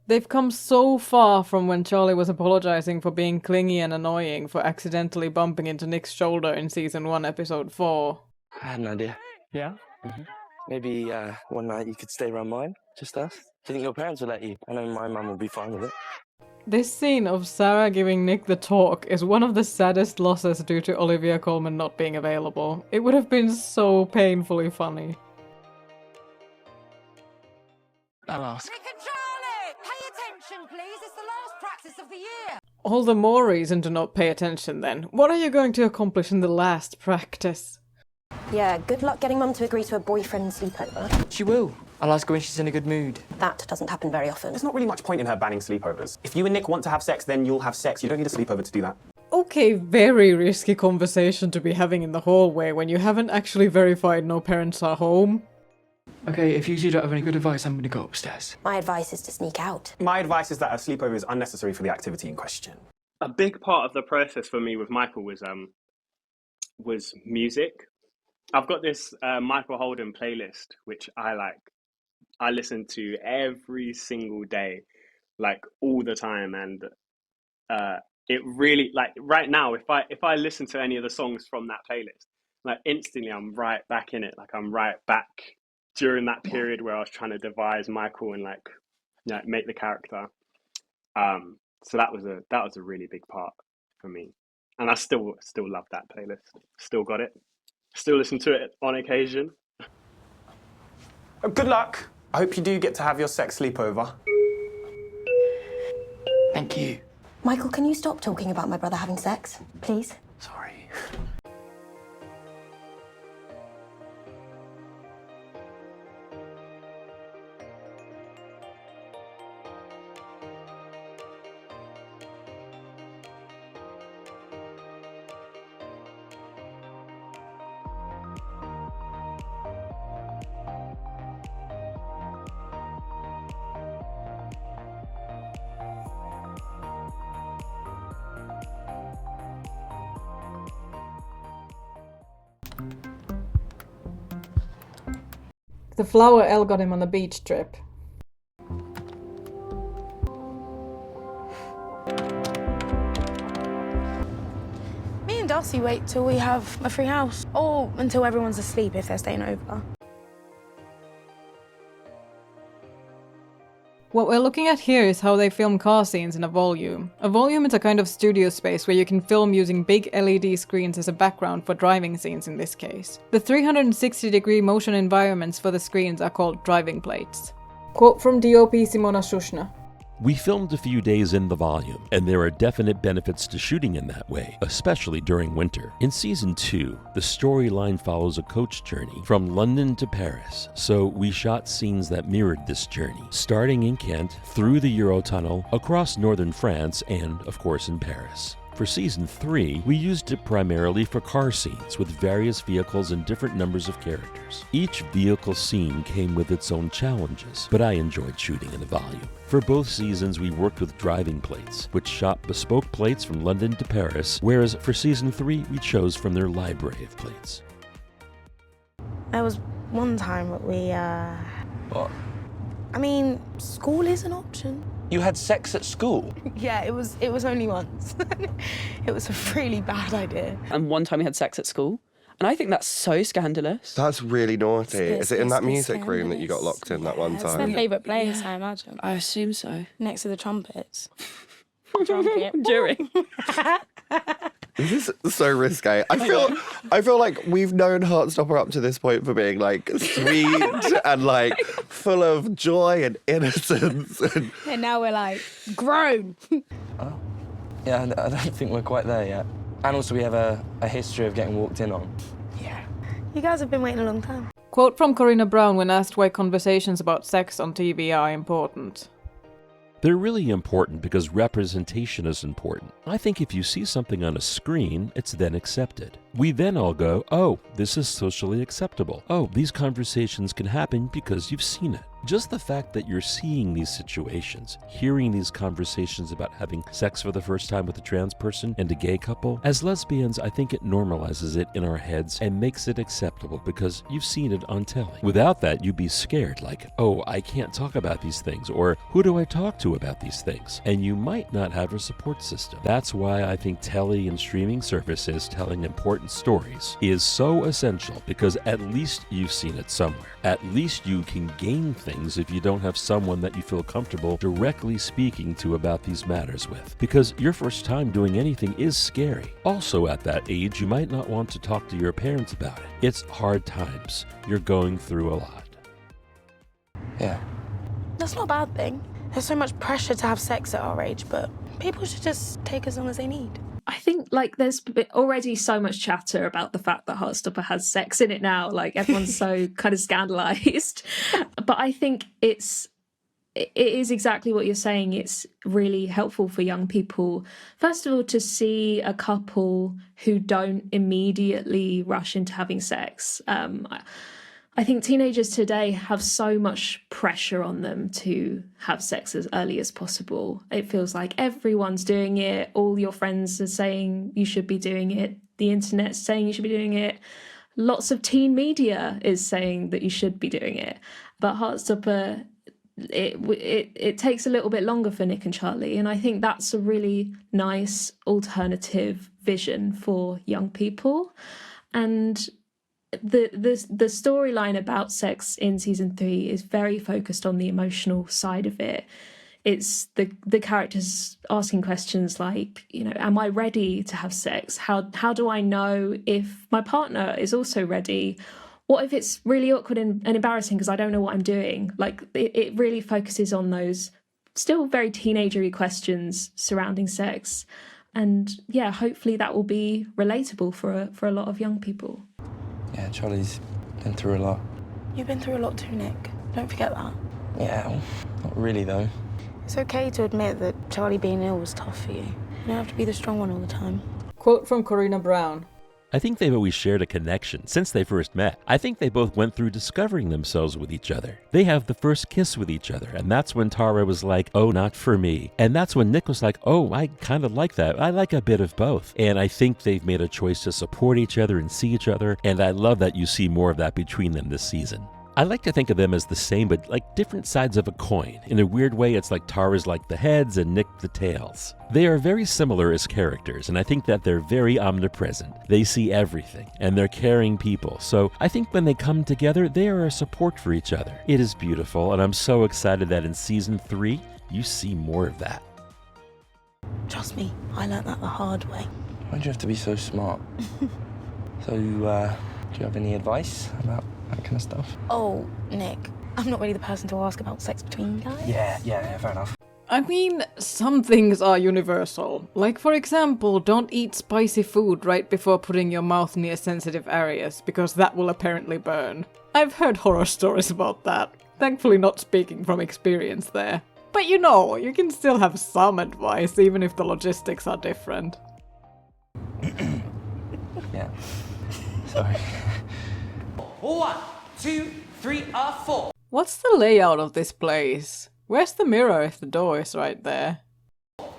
They've come so far from when Charlie was apologizing for being clingy and annoying for accidentally bumping into Nick's shoulder in season 1, episode 4. I had an idea. Yeah? Maybe one night you could stay around mine, just us. Do you think your parents will let you? I know my mum will be fine with it. This scene of Sarah giving Nick the talk is one of the saddest losses due to Olivia Colman not being available. It would have been so painfully funny. I'll ask. Please, it's the last practice of the year. All the more reason to not pay attention then. What are you going to accomplish in the last practice? Yeah, good luck getting Mum to agree to a boyfriend sleepover. She will. I'll ask her when she's in a good mood. That doesn't happen very often. There's not really much point in her banning sleepovers. If you and Nick want to have sex, then you'll have sex. You don't need a sleepover to do that. Okay, very risky conversation to be having in the hallway when you haven't actually verified no parents are home. Okay, if you two don't have any good advice, I'm gonna go upstairs. My advice is to sneak out. My advice is that a sleepover is unnecessary for the activity in question. A big part of the process for me with Michael was music. I've got this Michael Holden playlist, which I like. I listen to every single day, like all the time, and it really, like right now, if I listen to any of the songs from that playlist, like instantly I'm right back in it. Like I'm right back during that period where I was trying to devise Michael and like make the character. So that was a really big part for me, and I still love that playlist. Still got it. Still listen to it on occasion. Good luck. I hope you do get to have your sex sleepover. Thank you. Michael, can you stop talking about my brother having sex, please? Sorry. The flower Elle got him on the beach trip. Me and Darcy wait till we have a free house, or until everyone's asleep if they're staying over. What we're looking at here is how they film car scenes in a volume. A volume is a kind of studio space where you can film using big LED screens as a background for driving scenes in this case. The 360-degree motion environments for the screens are called driving plates. Quote from DOP Simona Shushna. We filmed a few days in the volume, and there are definite benefits to shooting in that way, especially during winter. In Season 2, the storyline follows a coach journey from London to Paris, so we shot scenes that mirrored this journey, starting in Kent, through the Eurotunnel, across northern France, and, of course, in Paris. For Season 3, we used it primarily for car scenes with various vehicles and different numbers of characters. Each vehicle scene came with its own challenges, but I enjoyed shooting in the volume. For both seasons, we worked with driving plates, which shot bespoke plates from London to Paris, whereas for Season 3, we chose from their library of plates. There was one time that we, What? I mean, school is an option. You had sex at school? Yeah, it was only once. It was a really bad idea. And one time we had sex at school. And I think that's so scandalous. That's really naughty. It's- Is it in that it's music room that you got locked in that one It's their time? favourite place, I imagine. I assume so. Next to the trumpets. During. This is so risque. I feel like we've known Heartstopper up to this point for being like sweet and like full of joy and innocence. And now we're like, grown. Yeah, I don't think we're quite there yet. And also we have a history of getting walked in on. You guys have been waiting a long time. Quote from Corinna Brown when asked why conversations about sex on TV are important. They're really important because representation is important. I think if you see something on a screen, it's then accepted. We then all go, oh, this is socially acceptable. Oh, these conversations can happen because you've seen it. Just the fact that you're seeing these situations, hearing these conversations about having sex for the first time with a trans person and a gay couple, as lesbians, I think it normalizes it in our heads and makes it acceptable because you've seen it on telly. Without that, you'd be scared, like, oh, I can't talk about these things, or who do I talk to about these things? And you might not have a support system. That's why I think telly and streaming services telling important stories is so essential, because at least you've seen it somewhere. At least you can gain things if you don't have someone that you feel comfortable directly speaking to about these matters with. Because your first time doing anything is scary. Also at that age, you might not want to talk to your parents about it. It's hard times. You're going through a lot. Yeah. That's not a bad thing. There's so much pressure to have sex at our age, but people should just take as long as they need. I think like there's already so much chatter about the fact that Heartstopper has sex in it now. Like everyone's so kind of scandalized. But I think it is exactly what you're saying. It's really helpful for young people, first of all, to see a couple who don't immediately rush into having sex. I think teenagers today have so much pressure on them to have sex as early as possible. It feels like everyone's doing it. All your friends are saying you should be doing it. The internet's saying you should be doing it. Lots of teen media is saying that you should be doing it. But Heartstopper, it takes a little bit longer for Nick and Charlie. And I think that's a really nice alternative vision for young people. And the storyline about sex in season 3 is very focused on the emotional side of it. It's the characters asking questions like, you know, am I ready to have sex? How do I know if my partner is also ready? What if it's really awkward and embarrassing because I don't know what I'm doing? Like it really focuses on those still very teenagery questions surrounding sex. And yeah, hopefully that will be relatable for a lot of young people. Yeah, Charlie's been through a lot. You've been through a lot too, Nick. Don't forget that. Yeah, well, not really though. It's okay to admit that Charlie being ill was tough for you. You don't have to be the strong one all the time. Quote from Corinna Brown. I think they've always shared a connection since they first met. I think they both went through discovering themselves with each other. They have the first kiss with each other, and that's when Tara was like, oh, not for me. And that's when Nick was like, oh, I kind of like that. I like a bit of both. And I think they've made a choice to support each other and see each other, and I love that you see more of that between them this season. I like to think of them as the same, but like different sides of a coin. In a weird way, it's like Tara's like the heads and Nick the tails. They are very similar as characters, and I think that they're very omnipresent. They see everything, and they're caring people. So I think when they come together, they are a support for each other. It is beautiful, and I'm so excited that in season 3, you see more of that. Trust me, I learnt that the hard way. Why'd you have to be so smart? So, do you have any advice about that kind of stuff? Oh, Nick, I'm not really the person to ask about sex between guys. Yeah, fair enough. I mean, some things are universal. Like, for example, don't eat spicy food right before putting your mouth near sensitive areas, because that will apparently burn. I've heard horror stories about that. Thankfully not speaking from experience there. But you know, you can still have some advice, even if the logistics are different. Yeah. Sorry. 1, 2, 3, 4. What's the layout of this place? Where's the mirror if the door is right there?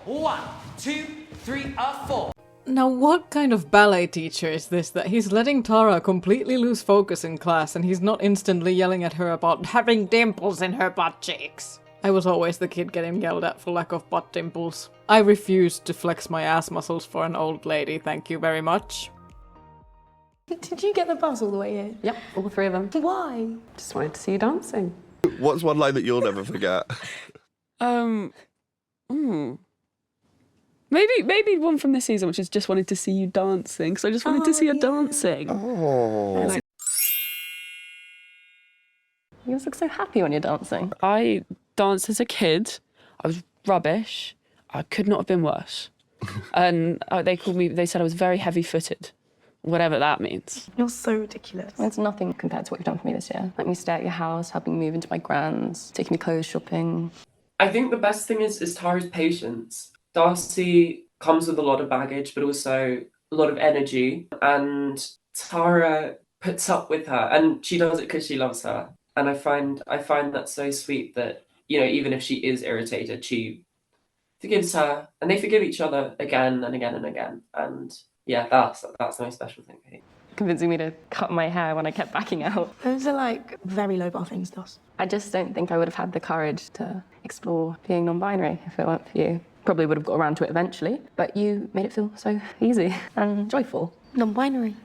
1, 2, 3, 4. Now what kind of ballet teacher is this that he's letting Tara completely lose focus in class and he's not instantly yelling at her about having dimples in her butt cheeks? I was always the kid getting yelled at for lack of butt dimples. I refused to flex my ass muscles for an old lady, thank you very much. Did you get the bus all the way here? Yep, all 3 of them. Why? Just wanted to see you dancing. What's one line that you'll never forget? Maybe one from this season, which is just wanted to see you dancing, because I just wanted to see her dancing. Oh. You always look so happy when you're dancing. I danced as a kid. I was rubbish. I could not have been worse. And they said I was very heavy-footed, whatever that means. You're so ridiculous. It's nothing compared to what you've done for me this year. Letting me stay at your house, helping me move into my grand's, taking me clothes shopping. I think the best thing is Tara's patience. Darcy comes with a lot of baggage, but also a lot of energy. And Tara puts up with her, and she does it because she loves her. And I find that so sweet that, you know, even if she is irritated, she forgives her, and they forgive each other again and again and again. And yeah, that's the most special thing for me. Convincing me to cut my hair when I kept backing out. Those are like very low bar things, Dos. I just don't think I would have had the courage to explore being non-binary if it weren't for you. Probably would have got around to it eventually, but you made it feel so easy and joyful. Non-binary.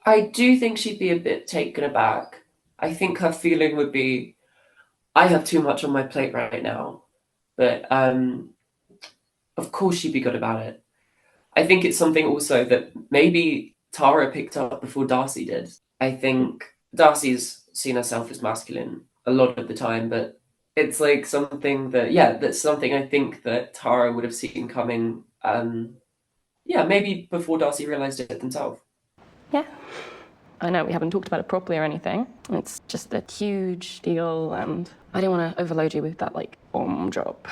I do think she'd be a bit taken aback. I think her feeling would be, I have too much on my plate right now. But of course she'd be good about it. I think it's something also that maybe Tara picked up before Darcy did. I think Darcy's seen herself as masculine a lot of the time, but it's like something that, that's something I think that Tara would have seen coming, maybe before Darcy realised it himself. Yeah. I know we haven't talked about it properly or anything. It's just a huge deal, and I didn't want to overload you with that, bomb drop.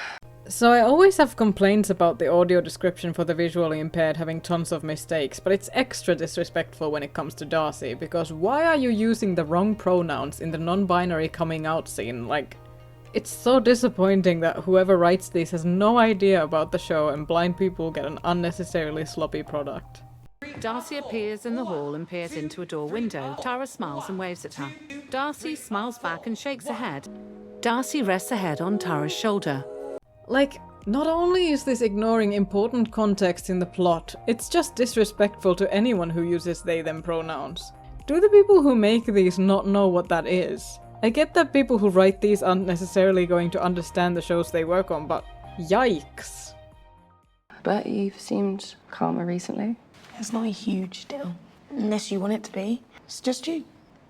So I always have complaints about the audio description for the visually impaired having tons of mistakes, but it's extra disrespectful when it comes to Darcy, because why are you using the wrong pronouns in the non-binary coming out scene? It's so disappointing that whoever writes these has no idea about the show and blind people get an unnecessarily sloppy product. Darcy appears in the hall and peers into a door window. Tara smiles and waves at her. Darcy smiles back and shakes her head. Darcy rests her head on Tara's shoulder. Not only is this ignoring important context in the plot, it's just disrespectful to anyone who uses they-them pronouns. Do the people who make these not know what that is? I get that people who write these aren't necessarily going to understand the shows they work on, but yikes. But you've seemed calmer recently. It's not a huge deal, unless you want it to be. It's just you.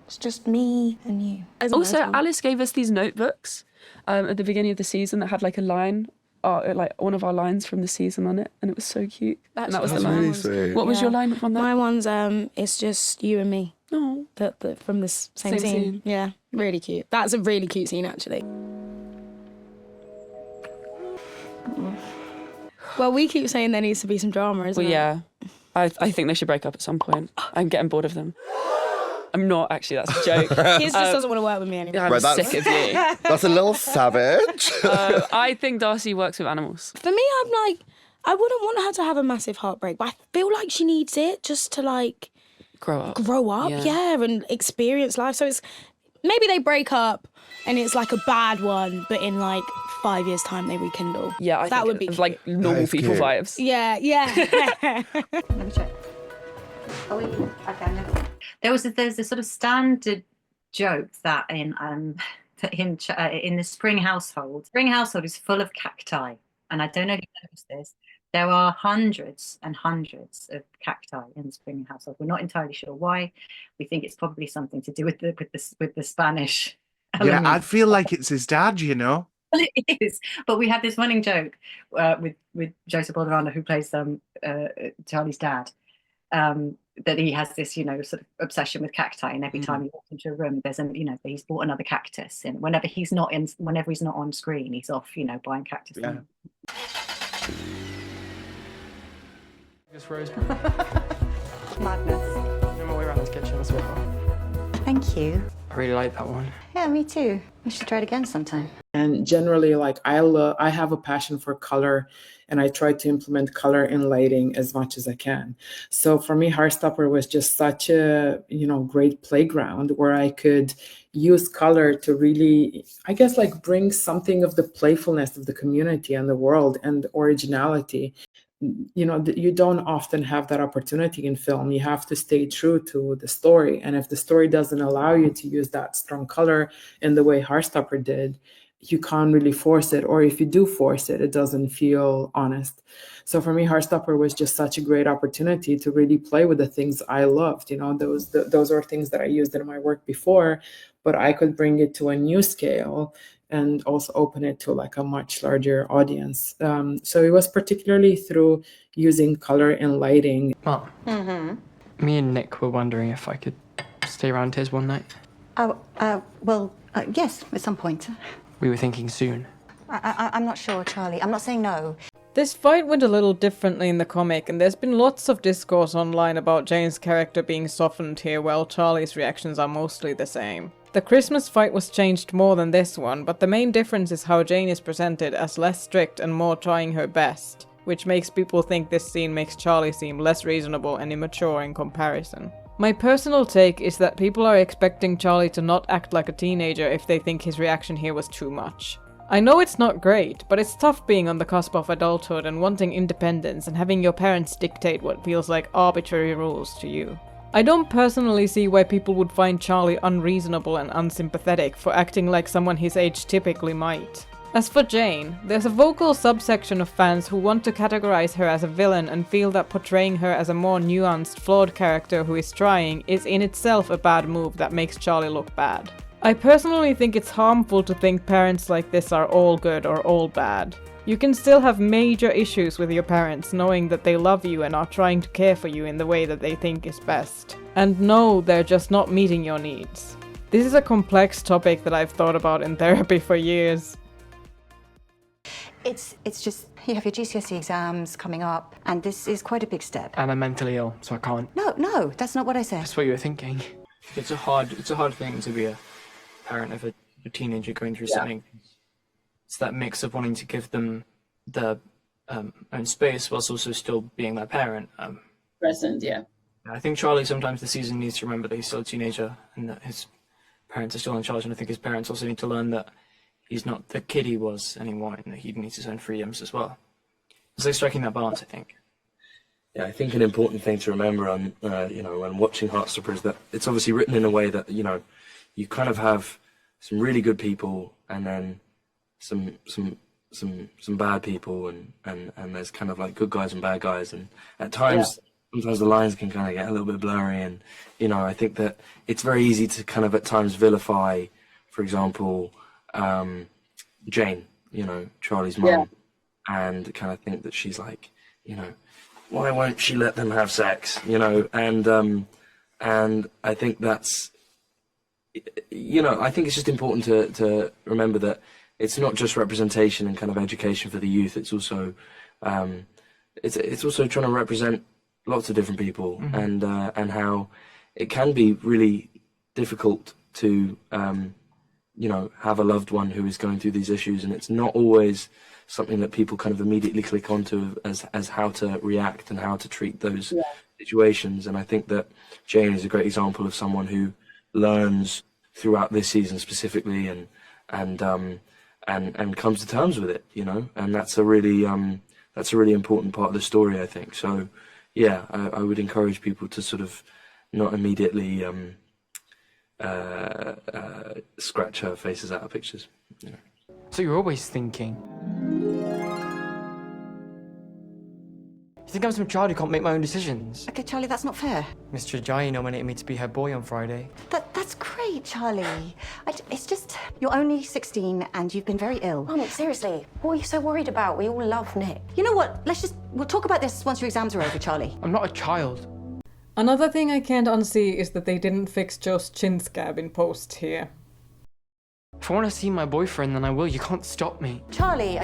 It's just me and you. Also, Alice gave us these notebooks at the beginning of the season that had a line, one of our lines from the season on it, and it was so cute. And that was the line. Really sweet. What was your line on that? My one's it's just you and me. Oh, from this same scene. Yeah, really cute. That's a really cute scene, actually. Well, we keep saying there needs to be some drama, isn't it? Yeah. I think they should break up at some point. I'm getting bored of them. I'm not, actually, that's a joke. He just doesn't want to work with me anymore. I'm sick of you. That's a little savage. I think Darcy works with animals. For me, I wouldn't want her to have a massive heartbreak, but I feel like she needs it just to like grow up, and experience life. So it's maybe they break up and it's like a bad one, but in like 5 years' time they rekindle. Yeah, I that think would be it's like normal people cute. vibes. Yeah, yeah. Let me check. Are we? Okay, no. There's this sort of standard joke that in the Spring household. Spring household is full of cacti, and I don't know if you noticed this. There are hundreds and hundreds of cacti in the Spring household. We're not entirely sure why. We think it's probably something to do with the Spanish. Yeah, I feel like it's his dad, you know. Well, it is, but we had this running joke with Joseph Alderano, who plays Charlie's dad, that he has this, sort of obsession with cacti, and every time he walks into a room, there's he's bought another cactus, and whenever he's not on screen, he's off, buying cactus. Yeah. Madness. I'm my way around this kitchen as well. Thank you. I really like that one. Yeah, me too. We should try it again sometime. And generally, like I have a passion for color, and I try to implement color in lighting as much as I can. So for me, Heartstopper was just such a great playground where I could use color to really, I guess, like bring something of the playfulness of the community and the world and originality. You don't often have that opportunity in film. You have to stay true to the story. And if the story doesn't allow you to use that strong color in the way Heartstopper did, you can't really force it. Or if you do force it, it doesn't feel honest. So for me, Heartstopper was just such a great opportunity to really play with the things I loved. Those are things that I used in my work before, but I could bring it to a new scale and also open it to like a much larger audience. So it was particularly through using color and lighting. Well, me and Nick were wondering if I could stay around his one night. Yes, at some point. We were thinking soon. I'm not sure, Charlie. I'm not saying no. This fight went a little differently in the comic, and there's been lots of discourse online about Jane's character being softened here, while Charlie's reactions are mostly the same. The Christmas fight was changed more than this one, but the main difference is how Jane is presented as less strict and more trying her best, which makes people think this scene makes Charlie seem less reasonable and immature in comparison. My personal take is that people are expecting Charlie to not act like a teenager if they think his reaction here was too much. I know it's not great, but it's tough being on the cusp of adulthood and wanting independence and having your parents dictate what feels like arbitrary rules to you. I don't personally see why people would find Charlie unreasonable and unsympathetic for acting like someone his age typically might. As for Jane, there's a vocal subsection of fans who want to categorize her as a villain and feel that portraying her as a more nuanced, flawed character who is trying is in itself a bad move that makes Charlie look bad. I personally think it's harmful to think parents like this are all good or all bad. You can still have major issues with your parents knowing that they love you and are trying to care for you in the way that they think is best. And no, they're just not meeting your needs. This is a complex topic that I've thought about in therapy for years. It's just, you have your GCSE exams coming up, and this is quite a big step. And I'm mentally ill, so I can't. No, that's not what I said. That's what you were thinking. It's a hard thing to be a parent of a teenager going through something. It's that mix of wanting to give them the own space whilst also still being their parent. Present, yeah. I think Charlie sometimes this season needs to remember that he's still a teenager and that his parents are still in charge, and I think his parents also need to learn that he's not the kid he was anymore and that he needs his own freedoms as well. It's like striking that balance, I think. Yeah, I think an important thing to remember on, when watching Heartstopper is that it's obviously written in a way that, you kind of have some really good people and then some bad people and there's kind of like good guys and bad guys, and at times sometimes the lines can kind of get a little bit blurry, and I think that it's very easy to kind of at times vilify, for example, Jane, Charlie's mum, and kind of think that she's like, why won't she let them have sex, and I think that's, I think it's just important to remember that it's not just representation and kind of education for the youth. It's also, it's also trying to represent lots of different people, and how it can be really difficult to, have a loved one who is going through these issues, and it's not always something that people kind of immediately click onto as how to react and how to treat those situations. And I think that Jane is a great example of someone who learns throughout this season specifically and comes to terms with it, you know, and that's a really important part of the story, I think. So yeah, I would encourage people to sort of not immediately scratch her faces out of pictures. You know. So you're always thinking. You think I'm some child who can't make my own decisions? Okay, Charlie, that's not fair. Mr. Ajayi nominated me to be her boy on Friday. That's great, Charlie. It's just, you're only 16 and you've been very ill. Mum, seriously, what are you so worried about? We all love Nick. You know what? We'll talk about this once your exams are over, Charlie. I'm not a child. Another thing I can't unsee is that they didn't fix Joe's chin scab in post here. If I want to see my boyfriend, then I will. You can't stop me. Charlie!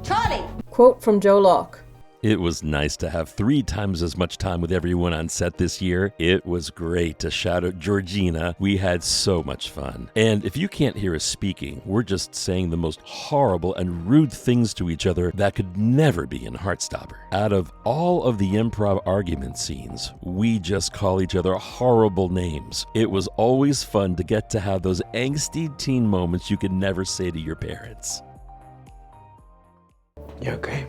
Charlie! Quote from Joe Locke. It was nice to have 3 times as much time with everyone on set this year. It was great to shout out Georgina. We had so much fun. And if you can't hear us speaking, we're just saying the most horrible and rude things to each other that could never be in Heartstopper. Out of all of the improv argument scenes, we just call each other horrible names. It was always fun to get to have those angsty teen moments you could never say to your parents. You okay?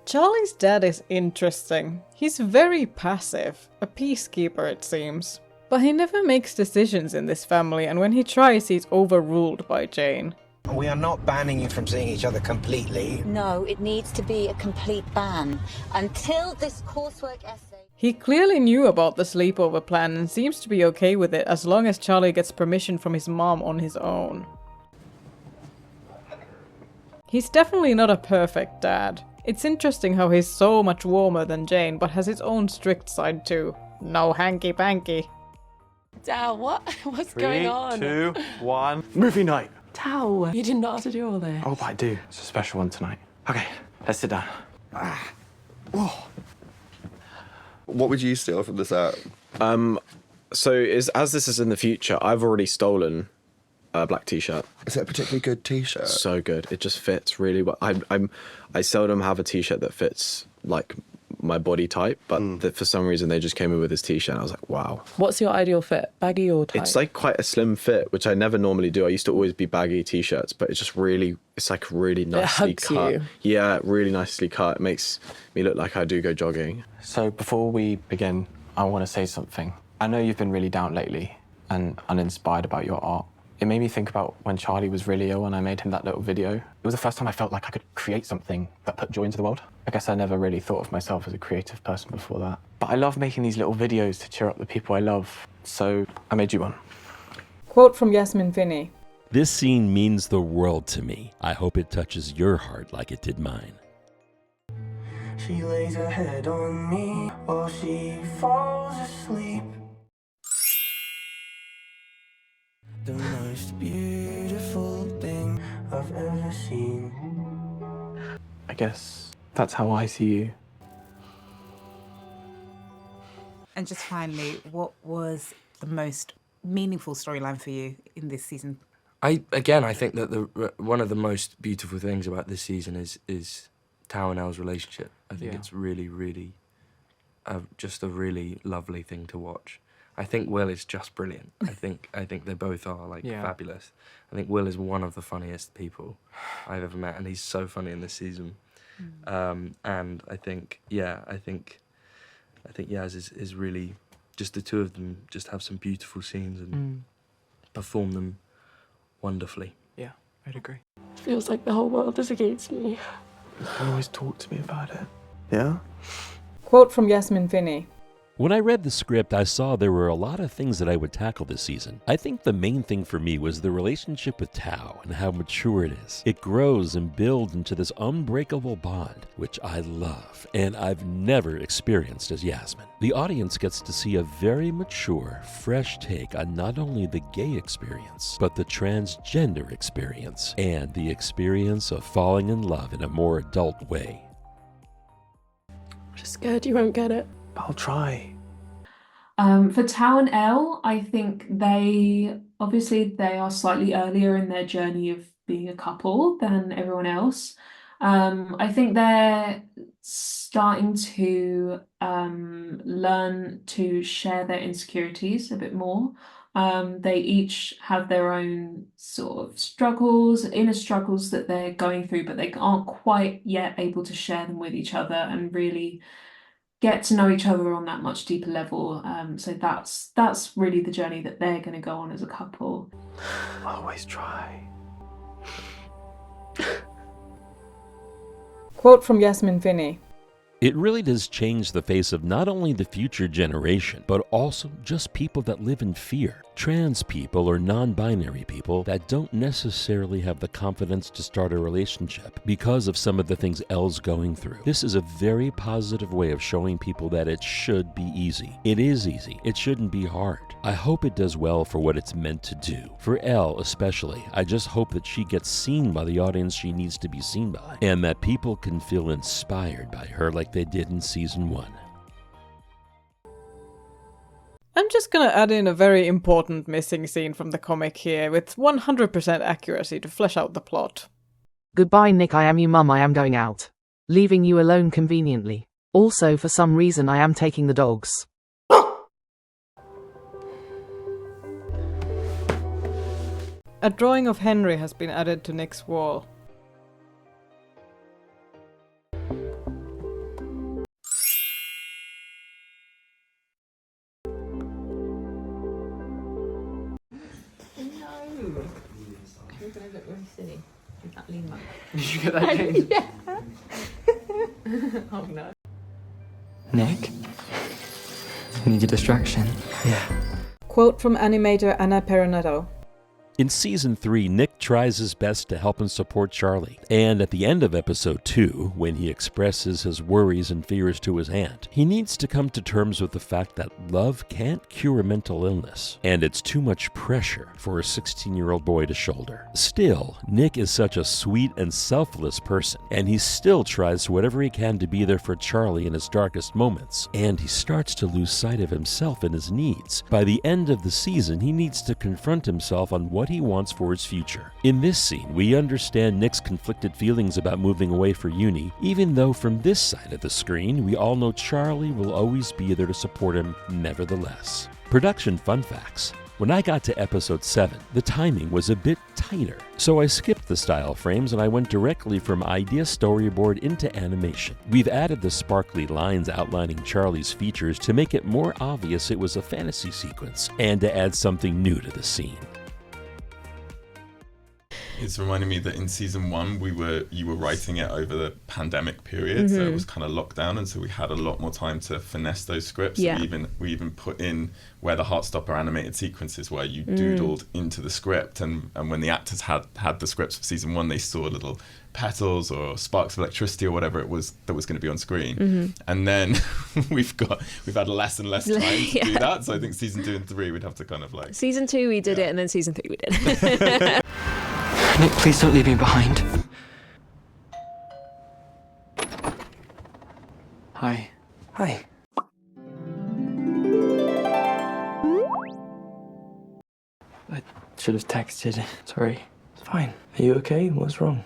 Charlie's dad is interesting. He's very passive, a peacekeeper it seems. But he never makes decisions in this family, and when he tries, he's overruled by Jane. We are not banning you from seeing each other completely. No, it needs to be a complete ban. Until this coursework essay... He clearly knew about the sleepover plan and seems to be okay with it as long as Charlie gets permission from his mom on his own. He's definitely not a perfect dad. It's interesting how he's so much warmer than Jane, but has his own strict side too. No hanky-panky. Tao, what's going on? 3, 2, 1. Movie night. Tao, you didn't know how to do all this. Oh, but I do. It's a special one tonight. Okay, let's sit down. What would you steal from the set? So as this is in the future, I've already stolen a black t-shirt. Is it a particularly good t-shirt? So good. It just fits really well. I seldom have a t-shirt that fits like my body type, but for some reason they just came in with this t-shirt and I was like, wow. What's your ideal fit? Baggy or tight? It's like quite a slim fit, which I never normally do. I used to always be baggy t-shirts, but it's just really, it's like really nicely cut. You. Yeah, really nicely cut. It makes me look like I do go jogging. So before we begin, I want to say something. I know you've been really down lately and uninspired about your art. It made me think about when Charlie was really ill and I made him that little video. It was the first time I felt like I could create something that put joy into the world. I guess I never really thought of myself as a creative person before that. But I love making these little videos to cheer up the people I love, so I made you one. Quote from Yasmin Finney. This scene means the world to me. I hope it touches your heart like it did mine. She lays her head on me while she falls asleep. The most beautiful thing I've ever seen. I guess that's how I see you. And just finally, what was the most meaningful storyline for you in this season? I think that one of the most beautiful things about this season is Tao and Elle's relationship. I think it's really, really, just a really lovely thing to watch. I think Will is just brilliant. I think they both are fabulous. I think Will is one of the funniest people I've ever met, and he's so funny in this season. And I think Yaz is really just the two of them just have some beautiful scenes and perform them wonderfully. Yeah, I'd agree. It feels like the whole world is against me. You can always talk to me about it. Yeah? Quote from Yasmin Finney. When I read the script, I saw there were a lot of things that I would tackle this season. I think the main thing for me was the relationship with Tao and how mature it is. It grows and builds into this unbreakable bond, which I love, and I've never experienced as Yasmin. The audience gets to see a very mature, fresh take on not only the gay experience, but the transgender experience, and the experience of falling in love in a more adult way. I'm just scared you won't get it. I'll try. For Tao and Elle, I think they are slightly earlier in their journey of being a couple than everyone else. I think they're starting to learn to share their insecurities a bit more. They each have their own sort of struggles, inner struggles that they're going through, but they aren't quite yet able to share them with each other and really get to know each other on that much deeper level. So that's really the journey that they're going to go on as a couple. Always try. Quote from Yasmin Finney. It really does change the face of not only the future generation, but also just people that live in fear. Trans people or non-binary people that don't necessarily have the confidence to start a relationship because of some of the things Elle's going through. This is a very positive way of showing people that it should be easy. It is easy. It shouldn't be hard. I hope it does well for what it's meant to do. For Elle especially, I just hope that she gets seen by the audience she needs to be seen by, and that people can feel inspired by her like they did in season 1. I'm just gonna add in a very important missing scene from the comic here with 100% accuracy to flesh out the plot. Goodbye, Nick. I am you, Mum. I am going out. Leaving you alone conveniently. Also, for some reason, I am taking the dogs. A drawing of Henry has been added to Nick's wall. You get that change? Yeah. Oh no. Nick? I need a distraction. Yeah. Quote from animator Anna Perinetto. In season 3, Nick tries his best to help and support Charlie. And at the end of episode 2, when he expresses his worries and fears to his aunt, he needs to come to terms with the fact that love can't cure mental illness, and it's too much pressure for a 16-year-old boy to shoulder. Still, Nick is such a sweet and selfless person, and he still tries whatever he can to be there for Charlie in his darkest moments, and he starts to lose sight of himself and his needs. By the end of the season, he needs to confront himself on what he wants for his future. In this scene, we understand Nick's conflicted feelings about moving away for uni, even though from this side of the screen, we all know Charlie will always be there to support him nevertheless. Production fun facts. When I got to episode 7, the timing was a bit tighter, so I skipped the style frames and I went directly from idea storyboard into animation. We've added the sparkly lines outlining Charlie's features to make it more obvious it was a fantasy sequence, and to add something new to the scene. It's reminding me that in season 1 you were writing it over the pandemic period, so it was kind of lockdown, and so we had a lot more time to finesse those scripts. Yeah. We even put in where the Heartstopper animated sequences where you doodled into the script, and when the actors had the scripts for season 1, they saw little petals or sparks of electricity or whatever it was that was going to be on screen. And then we've had less and less time to do that, so I think season 2 and 3 we'd have to kind of like Season 2 we did it, and then season 3 we did. Nick, please don't leave me behind. Hi. Hi. I should have texted. Sorry. It's fine. Are you okay? What's wrong? And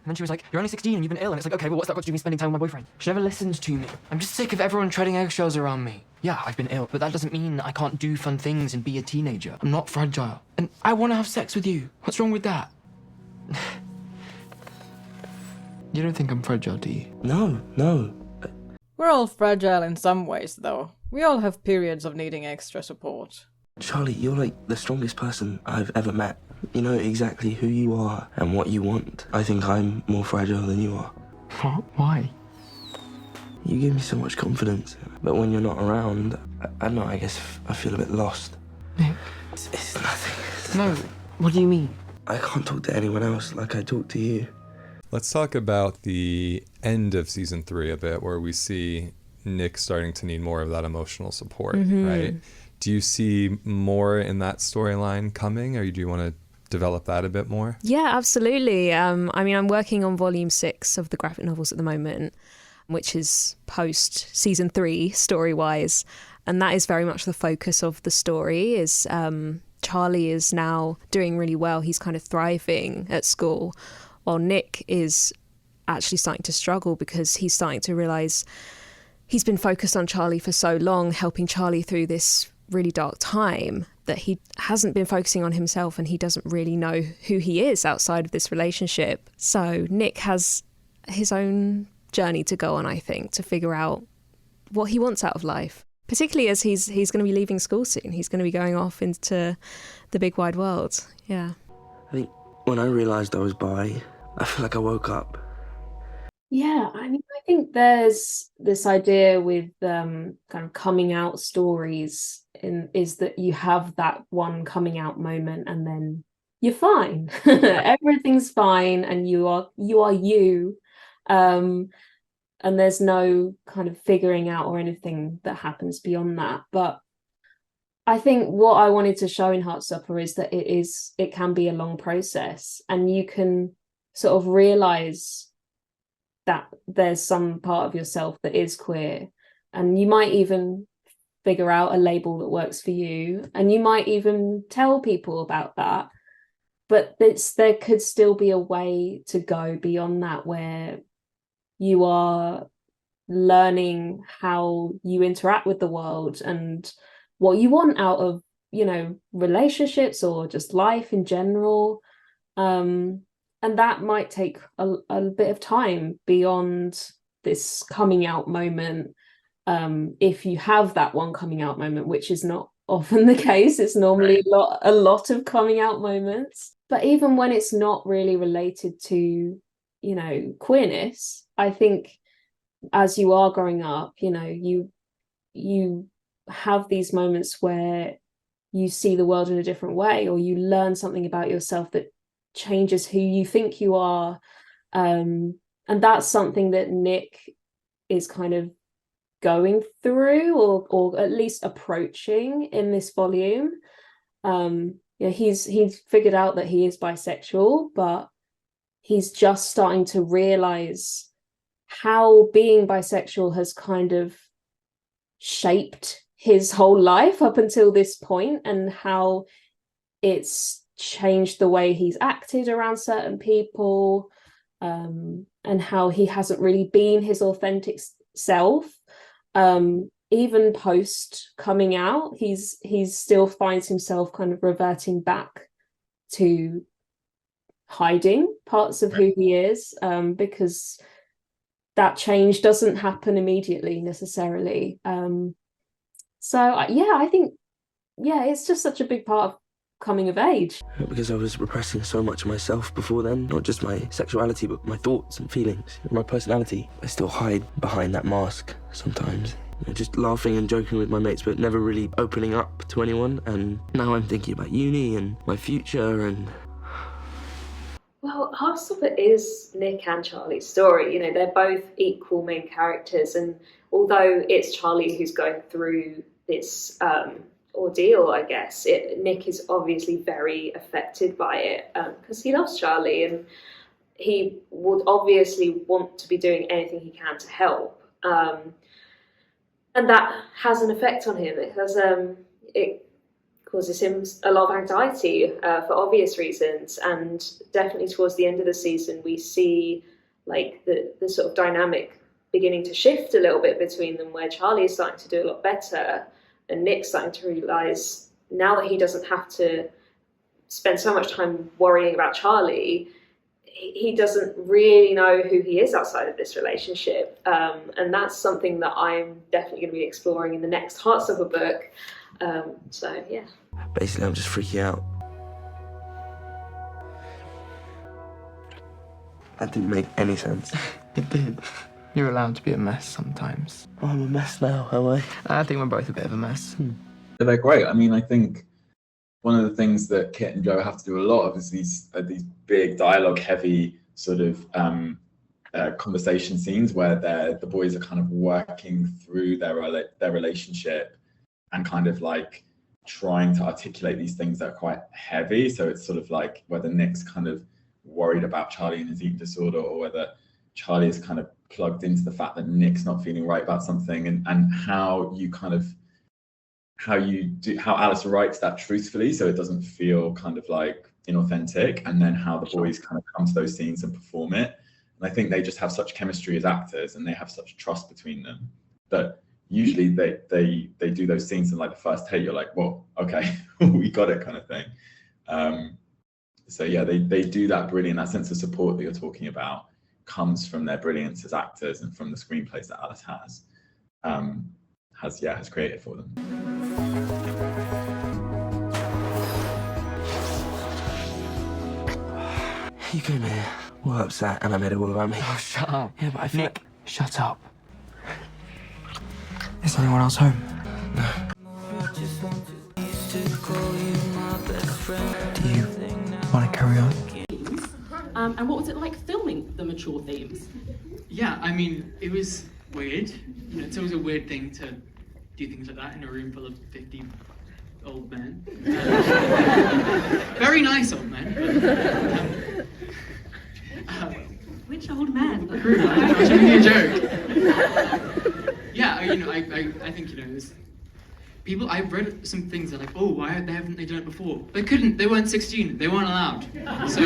then she was like, you're only 16 and you've been ill. And it's like, okay, well, what's that got to do with me spending time with my boyfriend? She never listens to me. I'm just sick of everyone treading eggshells around me. Yeah, I've been ill, but that doesn't mean I can't do fun things and be a teenager. I'm not fragile. And I want to have sex with you. What's wrong with that? You don't think I'm fragile, do you? No. We're all fragile in some ways, though. We all have periods of needing extra support. Charlie, you're like the strongest person I've ever met. You know exactly who you are and what you want. I think I'm more fragile than you are. What? Why? You give me so much confidence, but when you're not around, I don't know, I guess I feel a bit lost. Nick. It's nothing. No, what do you mean? I can't talk to anyone else like I talk to you. Let's talk about the end of season 3 a bit, where we see Nick starting to need more of that emotional support, right? Do you see more in that storyline coming, or do you want to develop that a bit more? Yeah, absolutely. I mean, I'm working on volume 6 of the graphic novels at the moment, which is post season 3 story-wise. And that is very much the focus of the story, is Charlie is now doing really well. He's kind of thriving at school, while Nick is actually starting to struggle because he's starting to realise he's been focused on Charlie for so long, helping Charlie through this really dark time, that he hasn't been focusing on himself and he doesn't really know who he is outside of this relationship. So Nick has his own journey to go on, I think, to figure out what he wants out of life, particularly as he's going to be leaving school soon. He's going to be going off into the big wide world. Yeah. I think when I realised I was bi, I feel like I woke up. Yeah, I mean, I think there's this idea with kind of coming out stories is that you have that one coming out moment and then you're fine. Everything's fine and you are you. And there's no kind of figuring out or anything that happens beyond that. But I think what I wanted to show in Heartstopper is that it can be a long process, and you can sort of realize that there's some part of yourself that is queer, and you might even figure out a label that works for you, and you might even tell people about that. But there could still be a way to go beyond that, where you are learning how you interact with the world and what you want out of, relationships or just life in general. And that might take a bit of time beyond this coming out moment. If you have that one coming out moment, which is not often the case, it's normally a lot of coming out moments. But even when it's not really related to, queerness, I think as you are growing up, you have these moments where you see the world in a different way, or you learn something about yourself that changes who you think you are, and that's something that Nick is kind of going through, or at least approaching in this volume. He's figured out that he is bisexual, but he's just starting to realize how being bisexual has kind of shaped his whole life up until this point, and how it's changed the way he's acted around certain people, and how he hasn't really been his authentic self. Even post coming out, he's still finds himself kind of reverting back to hiding parts of who he is, because that change doesn't happen immediately necessarily. I think it's just such a big part of coming of age. Because I was repressing so much of myself before then, not just my sexuality, but my thoughts and feelings, my personality. I still hide behind that mask sometimes. Just laughing and joking with my mates, but never really opening up to anyone. And now I'm thinking about uni and my future and... Well, Heartstopper is Nick and Charlie's story. They're both equal main characters, and although it's Charlie who's going through this ordeal, I guess, Nick is obviously very affected by it, because he loves Charlie, and he would obviously want to be doing anything he can to help. And that has an effect on him, because it causes him a lot of anxiety for obvious reasons. And definitely towards the end of the season, we see like the sort of dynamic beginning to shift a little bit between them, where Charlie is starting to do a lot better, and Nick's starting to realise now that he doesn't have to spend so much time worrying about Charlie, he doesn't really know who he is outside of this relationship. And that's something that I'm definitely going to be exploring in the next Heartstopper book. Yeah. Basically, I'm just freaking out. That didn't make any sense. It did. You're allowed to be a mess sometimes. Oh, I'm a mess now, am I? I think we're both a bit of a mess. They're great. I mean, I think one of the things that Kit and Joe have to do a lot of is these big dialogue-heavy sort of conversation scenes where the boys are kind of working through their relationship and kind of like trying to articulate these things that are quite heavy. So it's sort of like whether Nick's kind of worried about Charlie and his eating disorder, or whether Charlie is kind of plugged into the fact that Nick's not feeling right about something, and how you kind of how Alice writes that truthfully, so it doesn't feel kind of like inauthentic, and then how the boys kind of come to those scenes and perform it. And I think they just have such chemistry as actors, and they have such trust between them that usually they do those scenes in like the first take. You're like, well, okay, we got it, kind of thing. So yeah, they do that brilliant. That sense of support that you're talking about comes from their brilliance as actors and from the screenplays that Alice has created for them. You came here, were upset, and I made it all about me. Oh, shut up. Yeah, but I feel like... Shut up. Is anyone else home? No. Do you want to carry on? And what was it like filming the mature themes? Yeah, I mean, it was weird. You know, it's always a weird thing to do things like that in a room full of 50 old men. Very nice old men. Which old man? I was making a joke. Yeah, you know, I think, you know, there's people, I've read some things that are like, oh, why haven't they done it before? They couldn't, they weren't 16, they weren't allowed. So,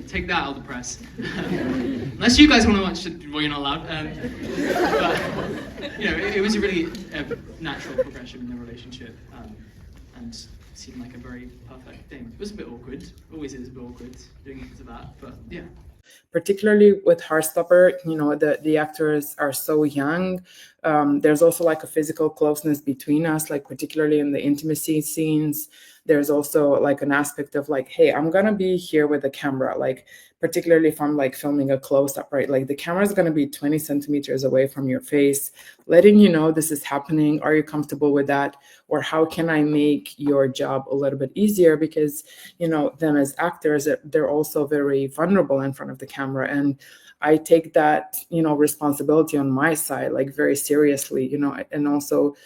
take that out of the press. Unless you guys want to watch it, well, you're not allowed. But, you know, it was a really natural progression in the relationship, and seemed like a very perfect thing. It was a bit awkward, always is a bit awkward doing it to that, but yeah. Particularly with Heartstopper, you know, the actors are so young. There's also like a physical closeness between us, like particularly in the intimacy scenes. There's also like an aspect of like, hey, I'm gonna be here with the camera, like particularly if I'm like filming a close-up, right? Like the camera is gonna be 20 centimeters away from your face, letting you know this is happening. Are you comfortable with that? Or how can I make your job a little bit easier? Because, you know, them as actors, they're also very vulnerable in front of the camera. And I take that, you know, responsibility on my side, like very seriously, you know, and also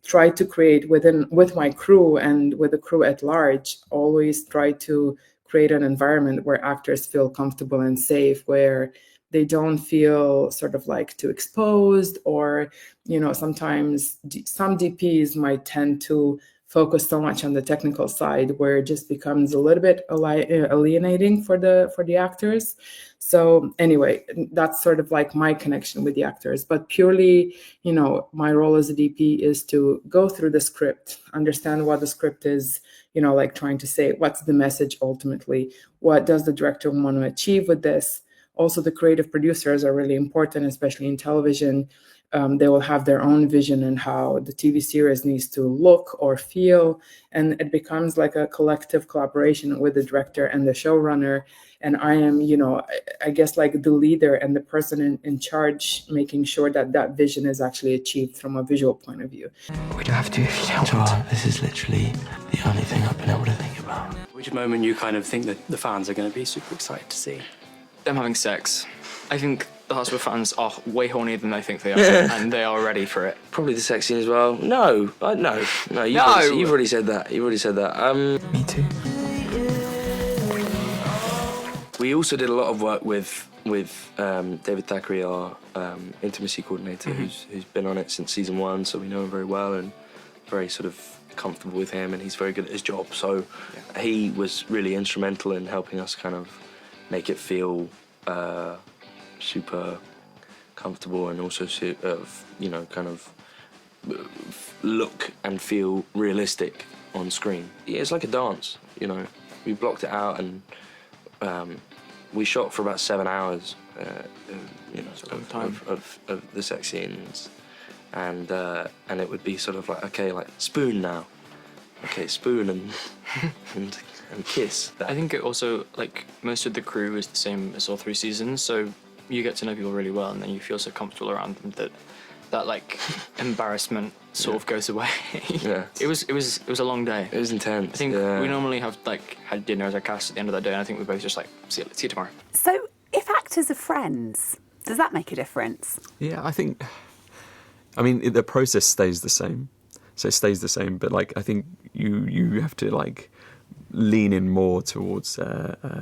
try to create with my crew and with the crew at large, always try to create an environment where actors feel comfortable and safe, where they don't feel sort of like too exposed, or, you know, sometimes some DPs might tend to focus so much on the technical side where it just becomes a little bit alienating for the actors. So anyway, that's sort of like my connection with the actors. But purely, you know, my role as a DP is to go through the script, understand what the script is, you know, like trying to say, what's the message ultimately? What does the director want to achieve with this? Also, the creative producers are really important, especially in television. They will have their own vision and how the TV series needs to look or feel. And it becomes like a collective collaboration with the director and the showrunner. And I am, you know, I guess like the leader and the person in charge, making sure that that vision is actually achieved from a visual point of view. We don't have to if you don't want. This is literally the only thing I've been able to think about. Which moment you kind of think that the fans are going to be super excited to see? Them having sex. I think the Heartstopper fans are way hornier than they think they are, and they are ready for it. Probably the sex scene as well. No. You've already said that. Me too. We also did a lot of work with David Thackeray, our intimacy coordinator, who's been on it since season 1, so we know him very well and very sort of comfortable with him, and he's very good at his job. So he was really instrumental in helping us kind of make it feel super comfortable, and also you know, kind of look and feel realistic on screen. Yeah, it's like a dance, you know. We blocked it out, and we shot for about 7 hours, you know, of the sex scenes, and it would be sort of like, okay, like spoon now, okay, spoon and kiss. I think it also, like, most of the crew is the same as all 3 seasons, so you get to know people really well, and then you feel so comfortable around them that like embarrassment sort of goes away. Yeah. It was a long day. It was intense. I think we normally have had dinner as a cast at the end of the day, and I think we both just like see you tomorrow. So if actors are friends, does that make a difference? Yeah, I mean, the process stays the same. So it stays the same, but like I think you have to like lean in more towards the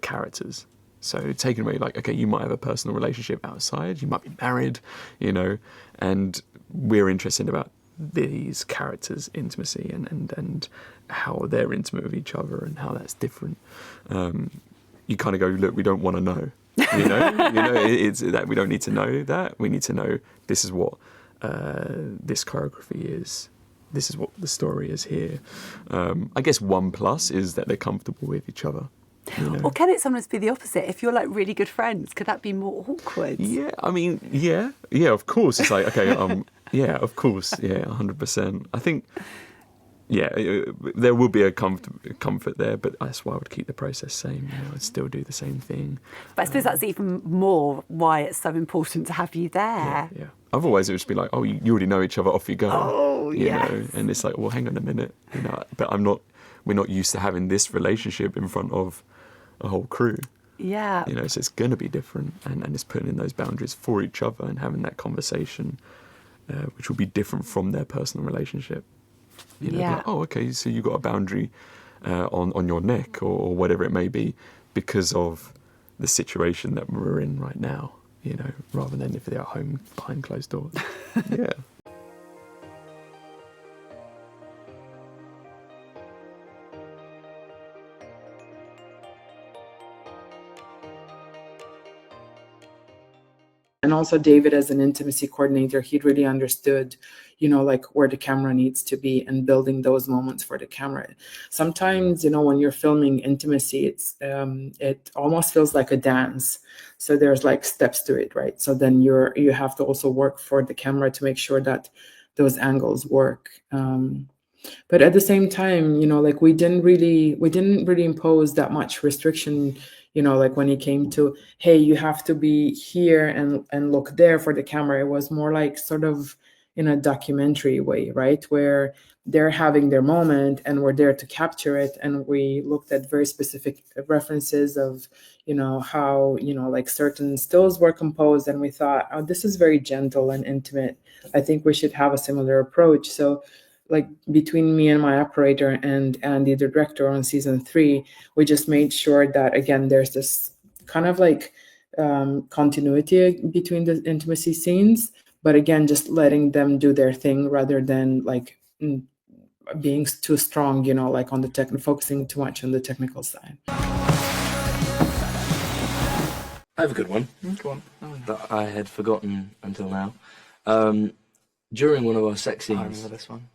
characters. So taking away, like, okay, you might have a personal relationship outside, you might be married, you know, and we're interested about these characters' intimacy and how they're intimate with each other and how that's different. You kind of go, look, we don't want to know. It's that we don't need to know that. We need to know this is what this choreography is. This is what the story is here. I guess 1+ is that they're comfortable with each other. Or can it sometimes be the opposite? If you're like really good friends, could that be more awkward? Yeah, I mean, yeah, of course. It's like, okay, yeah, of course, yeah, 100%. I think, yeah, there will be a comfort there, but that's why I would keep the process same. I'd still do the same thing. But I suppose that's even more why it's so important to have you there. Yeah. Otherwise, it would just be like, oh, you already know each other, off you go. Oh, you yes. know? And it's like, well, hang on a minute, but we're not used to having this relationship in front of a whole crew. Yeah. So it's going to be different, and it's putting in those boundaries for each other and having that conversation, which will be different from their personal relationship. Like, oh, okay, so you got a boundary on your neck or whatever it may be because of the situation that we're in right now, rather than if they're at home behind closed doors. Yeah. And also David, as an intimacy coordinator, he really understood, like where the camera needs to be and building those moments for the camera. Sometimes, when you're filming intimacy, it almost feels like a dance. So there's like steps to it, right? So then you have to also work for the camera to make sure that those angles work. But at the same time, like we didn't really impose that much restriction. Like when it came to, hey, you have to be here and look there for the camera, it was more like sort of in a documentary way, right? Where they're having their moment and we're there to capture it. And we looked at very specific references of, how, like certain stills were composed. And we thought, oh, this is very gentle and intimate. I think we should have a similar approach. So like between me and my operator and Andy, the director on season 3, we just made sure that, again, there's this kind of like continuity between the intimacy scenes, but again, just letting them do their thing rather than like being too strong, like on the focusing too much on the technical side. I have a good one. Go on. That I had forgotten until now. During one of our sex scenes, I remember this one.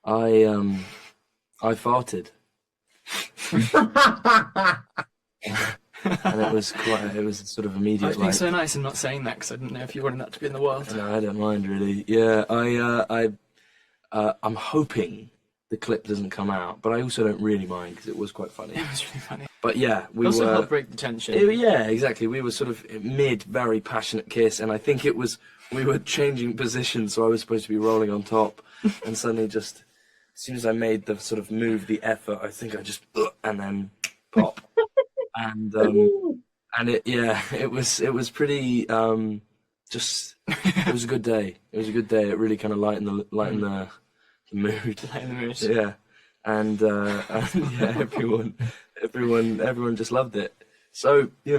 I farted. And it was sort of immediate. I was being so nice and not saying that because I didn't know if you wanted that to be in the world. No, I don't mind really. Yeah, I'm hoping the clip doesn't come out, but I also don't really mind because it was quite funny. It was really funny. But yeah, we also were helped break the tension. Yeah, exactly. We were sort of mid, very passionate kiss, and I think we were changing positions, so I was supposed to be rolling on top, and suddenly just as soon as I made the sort of move, the effort, I think I just and then pop, and it was pretty just it was a good day. It was a good day. It really kind of lightened the mood. Yeah, and yeah, everyone just loved it. So you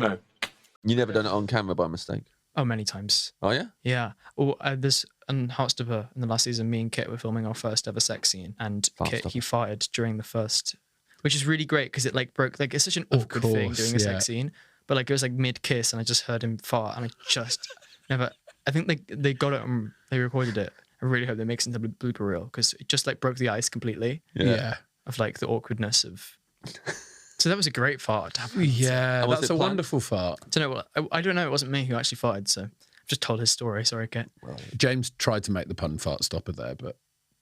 never done it on camera by mistake. Oh, many times. Oh yeah. Yeah. Well, this and Heartstopper in the last season, me and Kit were filming our first ever sex scene, and Kit he farted during the first, which is really great because it like broke like it's such an awkward thing doing a sex scene, but like it was like mid kiss and I just heard him fart and I just never. I think they got it and they recorded it. I really hope they make it into a blooper reel because it just like broke the ice completely. Yeah. Of like the awkwardness of. So that was a great fart to have. Yeah, that's a wonderful fart. I don't know. It wasn't me who actually farted, so I've just told his story. Sorry, Kit. Well, James tried to make the pun Heartstopper there, but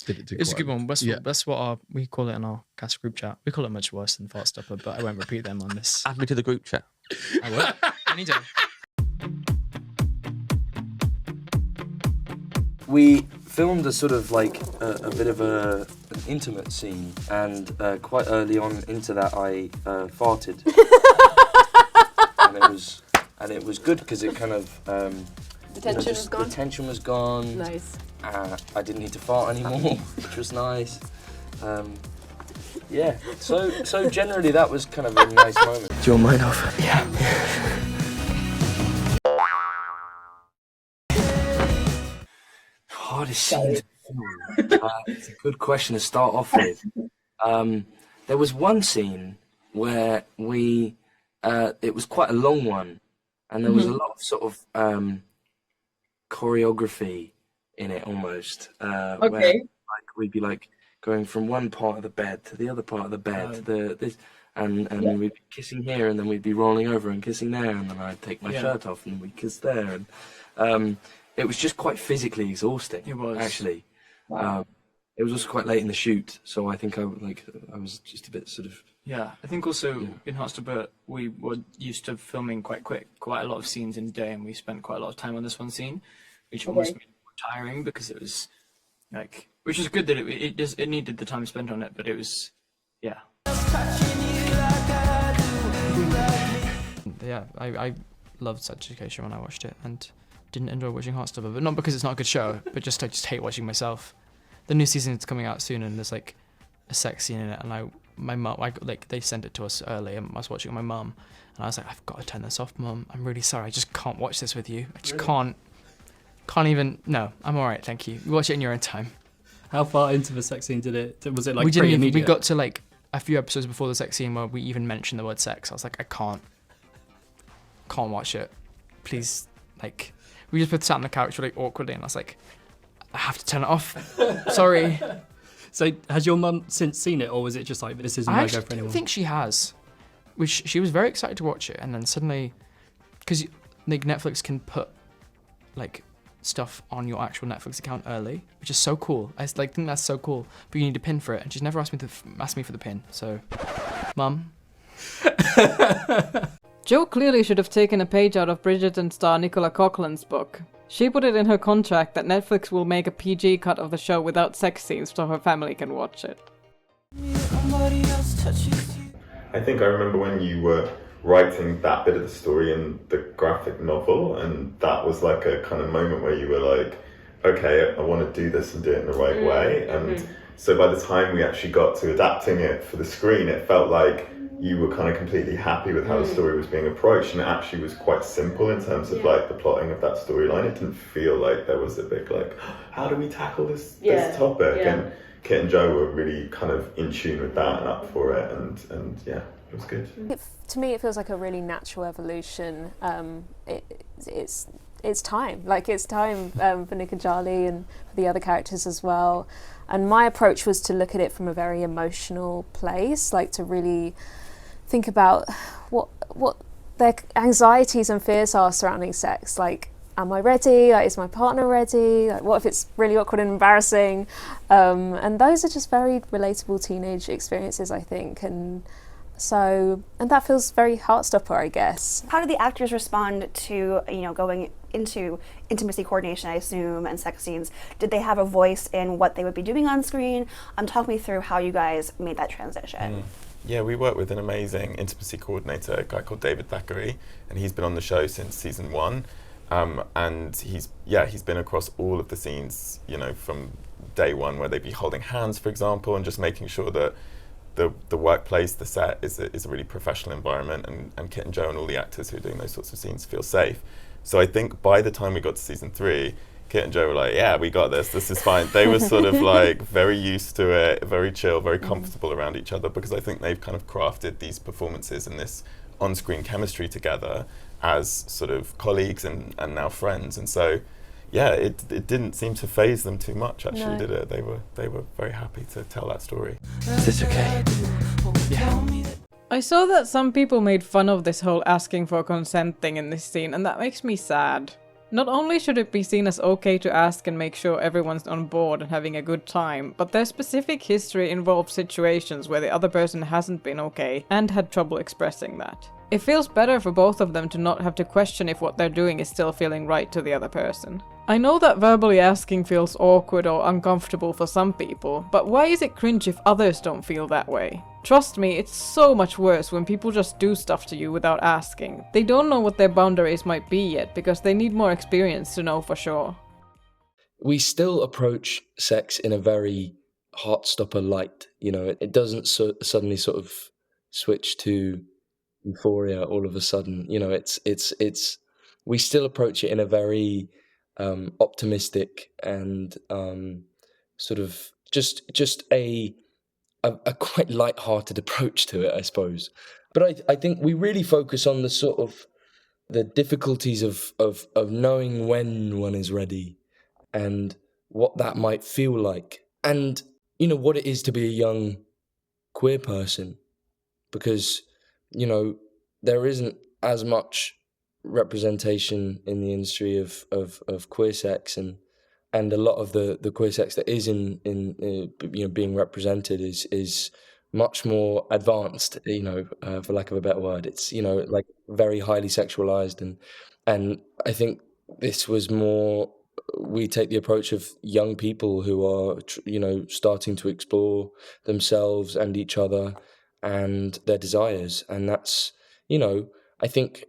did it do It's a quite good one. well. That's what we call it in our cast group chat. We call it much worse than Heartstopper, but I won't repeat them on this. Add me to the group chat. I will. Anytime. We filmed a sort of like a bit of an intimate scene, and quite early on into that I farted, and it was good because it kind of the tension was gone. The tension was gone. Nice. I didn't need to fart anymore, which was nice. Yeah. So generally that was kind of a nice moment. Do you want mine off? Yeah. Hardest scene to It's a good question to start off with. There was one scene where it was quite a long one, and there was a lot of sort of choreography in it almost. Where like we'd be like going from one part of the bed to the other part of the bed to this, and we'd be kissing here, and then we'd be rolling over and kissing there, and then I'd take my shirt off and we'd kiss there, and it was just quite physically exhausting. It was actually. It was also quite late in the shoot, so I think I was just a bit sort of. Yeah, I think also in Heartstopper we were used to filming quite a lot of scenes in a day, and we spent quite a lot of time on this one scene, which almost made it more tiring because it was like, which is good that it needed the time spent on it, but it was, yeah. Yeah, I loved Sex Education when I watched it, and didn't enjoy watching Heartstopper, but not because it's not a good show, but I just hate watching myself. The new season is coming out soon, and there's like a sex scene in it, and my mum, they sent it to us early, and I was watching it with my mum, and I was like, I've got to turn this off, Mum. I'm really sorry. I just can't watch this with you. I just can't even. No, I'm all right, thank you. Watch it in your own time. How far into the sex scene was it like? We got to like a few episodes before the sex scene where we even mentioned the word sex. I was like, I can't watch it. Please, like, we just both sat on the couch really awkwardly, and I was like, I have to turn it off. Sorry. So has your mum since seen it, or was it just like, this isn't no go for anyone? I think she has. Which she was very excited to watch it, and then suddenly, because like Netflix can put like stuff on your actual Netflix account early, which is so cool. I think that's so cool. But you need a pin for it, and she's never asked me for the pin. So, Mum. Joe clearly should have taken a page out of Bridgerton star Nicola Coughlan's book. She put it in her contract that Netflix will make a PG cut of the show without sex scenes so her family can watch it. I think I remember when you were writing that bit of the story in the graphic novel, and that was like a kind of moment where you were like, okay, I want to do this and do it in the right way. And so by the time we actually got to adapting it for the screen, it felt like you were kind of completely happy with how the story was being approached, and it actually was quite simple in terms of like the plotting of that storyline. It didn't feel like there was a big like, how do we tackle this topic? And Kit and Joe were really kind of in tune with that and up for it, and yeah, it was good. To me, it feels like a really natural evolution. It's time. Like, it's time for Nick and Charlie and for the other characters as well. And my approach was to look at it from a very emotional place, like to really think about what their anxieties and fears are surrounding sex. Like, am I ready? Like, is my partner ready? Like, what if it's really awkward and embarrassing? And those are just very relatable teenage experiences, I think. And that feels very Heartstopper, I guess. How did the actors respond to, going into intimacy coordination, I assume, and sex scenes? Did they have a voice in what they would be doing on screen? Talk me through how you guys made that transition. Yeah, we worked with an amazing intimacy coordinator, a guy called David Thackeray, and he's been on the show since season 1. And he's been across all of the scenes, from day 1, where they'd be holding hands, for example, and just making sure that the workplace, the set is a really professional environment, and Kit and Joe and all the actors who are doing those sorts of scenes feel safe. So I think by the time we got to season 3, Kit and Joe were like, yeah, we got this is fine. They were sort of like very used to it, very chill, very comfortable around each other, because I think they've kind of crafted these performances and this on-screen chemistry together as sort of colleagues and now friends. And so, yeah, it didn't seem to faze them too much, actually, did it? They were very happy to tell that story. Is this okay? Yeah. I saw that some people made fun of this whole asking for consent thing in this scene, and that makes me sad. Not only should it be seen as okay to ask and make sure everyone's on board and having a good time, but their specific history involves situations where the other person hasn't been okay and had trouble expressing that. It feels better for both of them to not have to question if what they're doing is still feeling right to the other person. I know that verbally asking feels awkward or uncomfortable for some people, but why is it cringe if others don't feel that way? Trust me, it's so much worse when people just do stuff to you without asking. They don't know what their boundaries might be yet because they need more experience to know for sure. We still approach sex in a very Heartstopper light. It doesn't suddenly sort of switch to euphoria all of a sudden. It's we still approach it in a very optimistic and sort of just a quite light-hearted approach to it, I suppose. But I think we really focus on the sort of the difficulties of knowing when one is ready and what that might feel like, and what it is to be a young queer person, because there isn't as much representation in the industry of queer sex, and a lot of the queer sex that is in being represented is much more advanced, for lack of a better word. It's like very highly sexualized, and I think this was more, we take the approach of young people who are starting to explore themselves and each other and their desires, and that's I think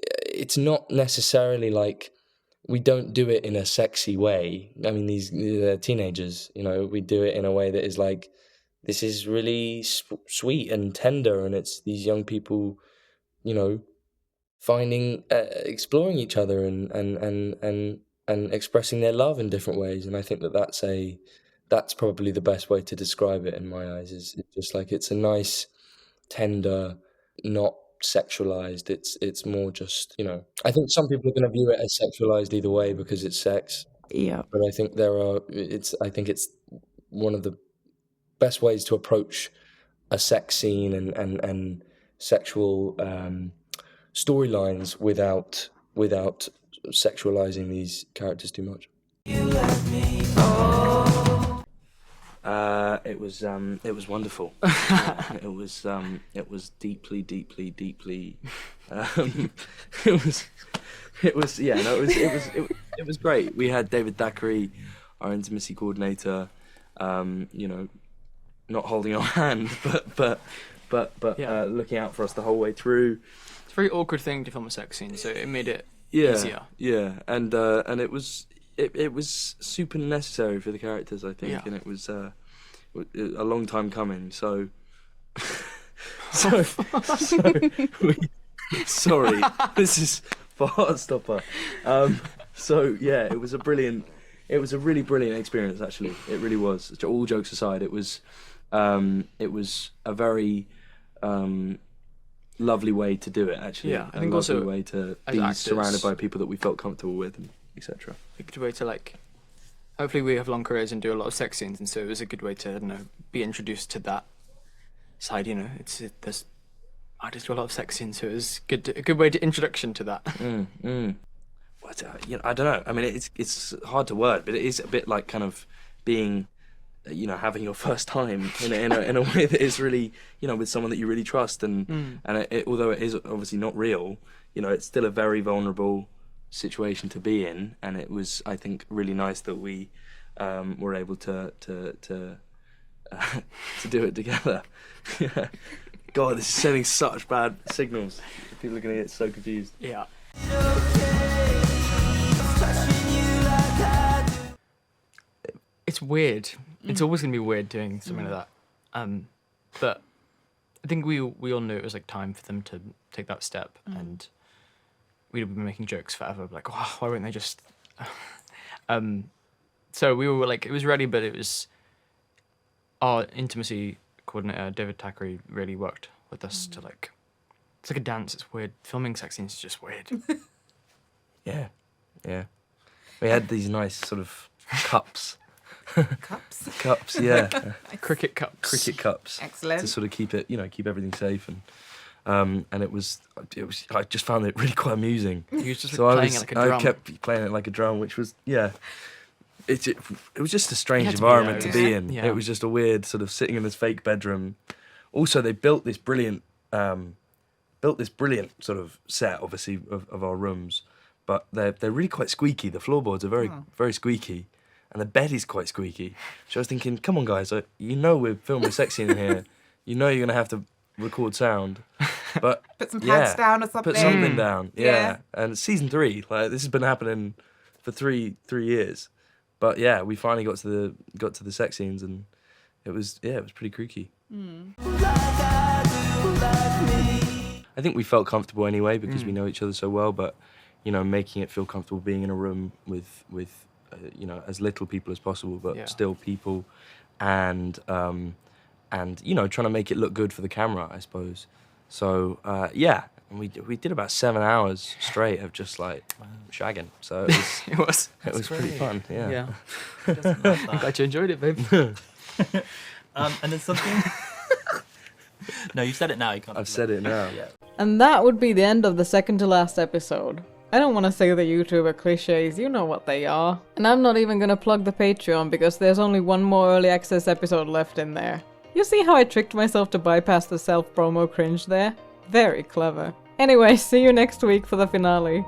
it's not necessarily like, we don't do it in a sexy way. I mean, they're teenagers, we do it in a way that is like, this is really sweet and tender, and it's these young people, finding, exploring each other and expressing their love in different ways. And I think that's probably the best way to describe it in my eyes. Is just like, it's a nice, tender, not sexualized. It's more just, I think some people are going to view it as sexualized either way because it's sex. Yeah. But I think I think it's one of the best ways to approach a sex scene and sexual storylines without sexualizing these characters too much. It was wonderful. It was deeply. It was great. We had David Thackeray, our intimacy coordinator, not holding our hand, but looking out for us the whole way through. It's a very awkward thing to film a sex scene, so it made it Yeah, easier. yeah, and it was super necessary for the characters, I think, and it was a long time coming. So, sorry, this is for Heartstopper. So yeah, it was a really brilliant experience. Actually, it really was. All jokes aside, it was a very lovely way to do it. Actually, Yeah, I think a lovely also way to as be actors, surrounded by people that we felt comfortable with, and etc. A good way to hopefully we have long careers and do a lot of sex scenes, and so it was a good way to be introduced to that side. There's artists do a lot of sex scenes, so it was a good way to introduction to that. I don't know. I mean, it's hard to word, but it is a bit like kind of being, having your first time in a way that is really, with someone that you really trust, and although it is obviously not real, it's still a very vulnerable situation to be in, and it was, I think, really nice that we were able to do it together. God, this is sending such bad signals. People are going to get so confused. Yeah. It's weird. It's always going to be weird doing something like that. But I think we all knew it was time for them to take that step, and we'd been making jokes forever, like, wow, why wouldn't they just... So we were it was ready, but it was our intimacy coordinator, David Thackeray, really worked with us to it's like a dance, it's weird. Filming sex scenes is just weird. Yeah. We had these nice sort of cups. Cups, yeah. Cricket cups. Excellent. To sort of keep it, keep everything safe, and it was. I just found it really quite amusing. You was just playing it like a drum. I kept playing it like a drum, which was It was just a strange environment to be in. Yeah. It was just a weird sort of sitting in this fake bedroom. Also, they built this brilliant sort of set, obviously, of our rooms, but they're really quite squeaky. The floorboards are very squeaky, and the bed is quite squeaky. So I was thinking, come on, guys, we're filming a sex scene in here. You're gonna have to record sound, but put some pads down or something. Put something down, yeah. And season 3, this has been happening for three years. But yeah, we finally got to the sex scenes, and it was pretty creaky. I think we felt comfortable anyway because we know each other so well. But making it feel comfortable being in a room with as little people as possible, but Yeah. still people, and trying to make it look good for the camera, I suppose. So and we did about 7 hours straight of just like shagging. So it was it was pretty fun. Yeah. I'm glad you enjoyed it, babe. And then something. No, you've said it now. You can't. I've said it now. Yeah. And that would be the end of the second to last episode. I don't want to say the YouTuber cliches, you know what they are. And I'm not even gonna plug the Patreon because there's only one more early access episode left in there. You see how I tricked myself to bypass the self-promo cringe there? Very clever. Anyway, see you next week for the finale.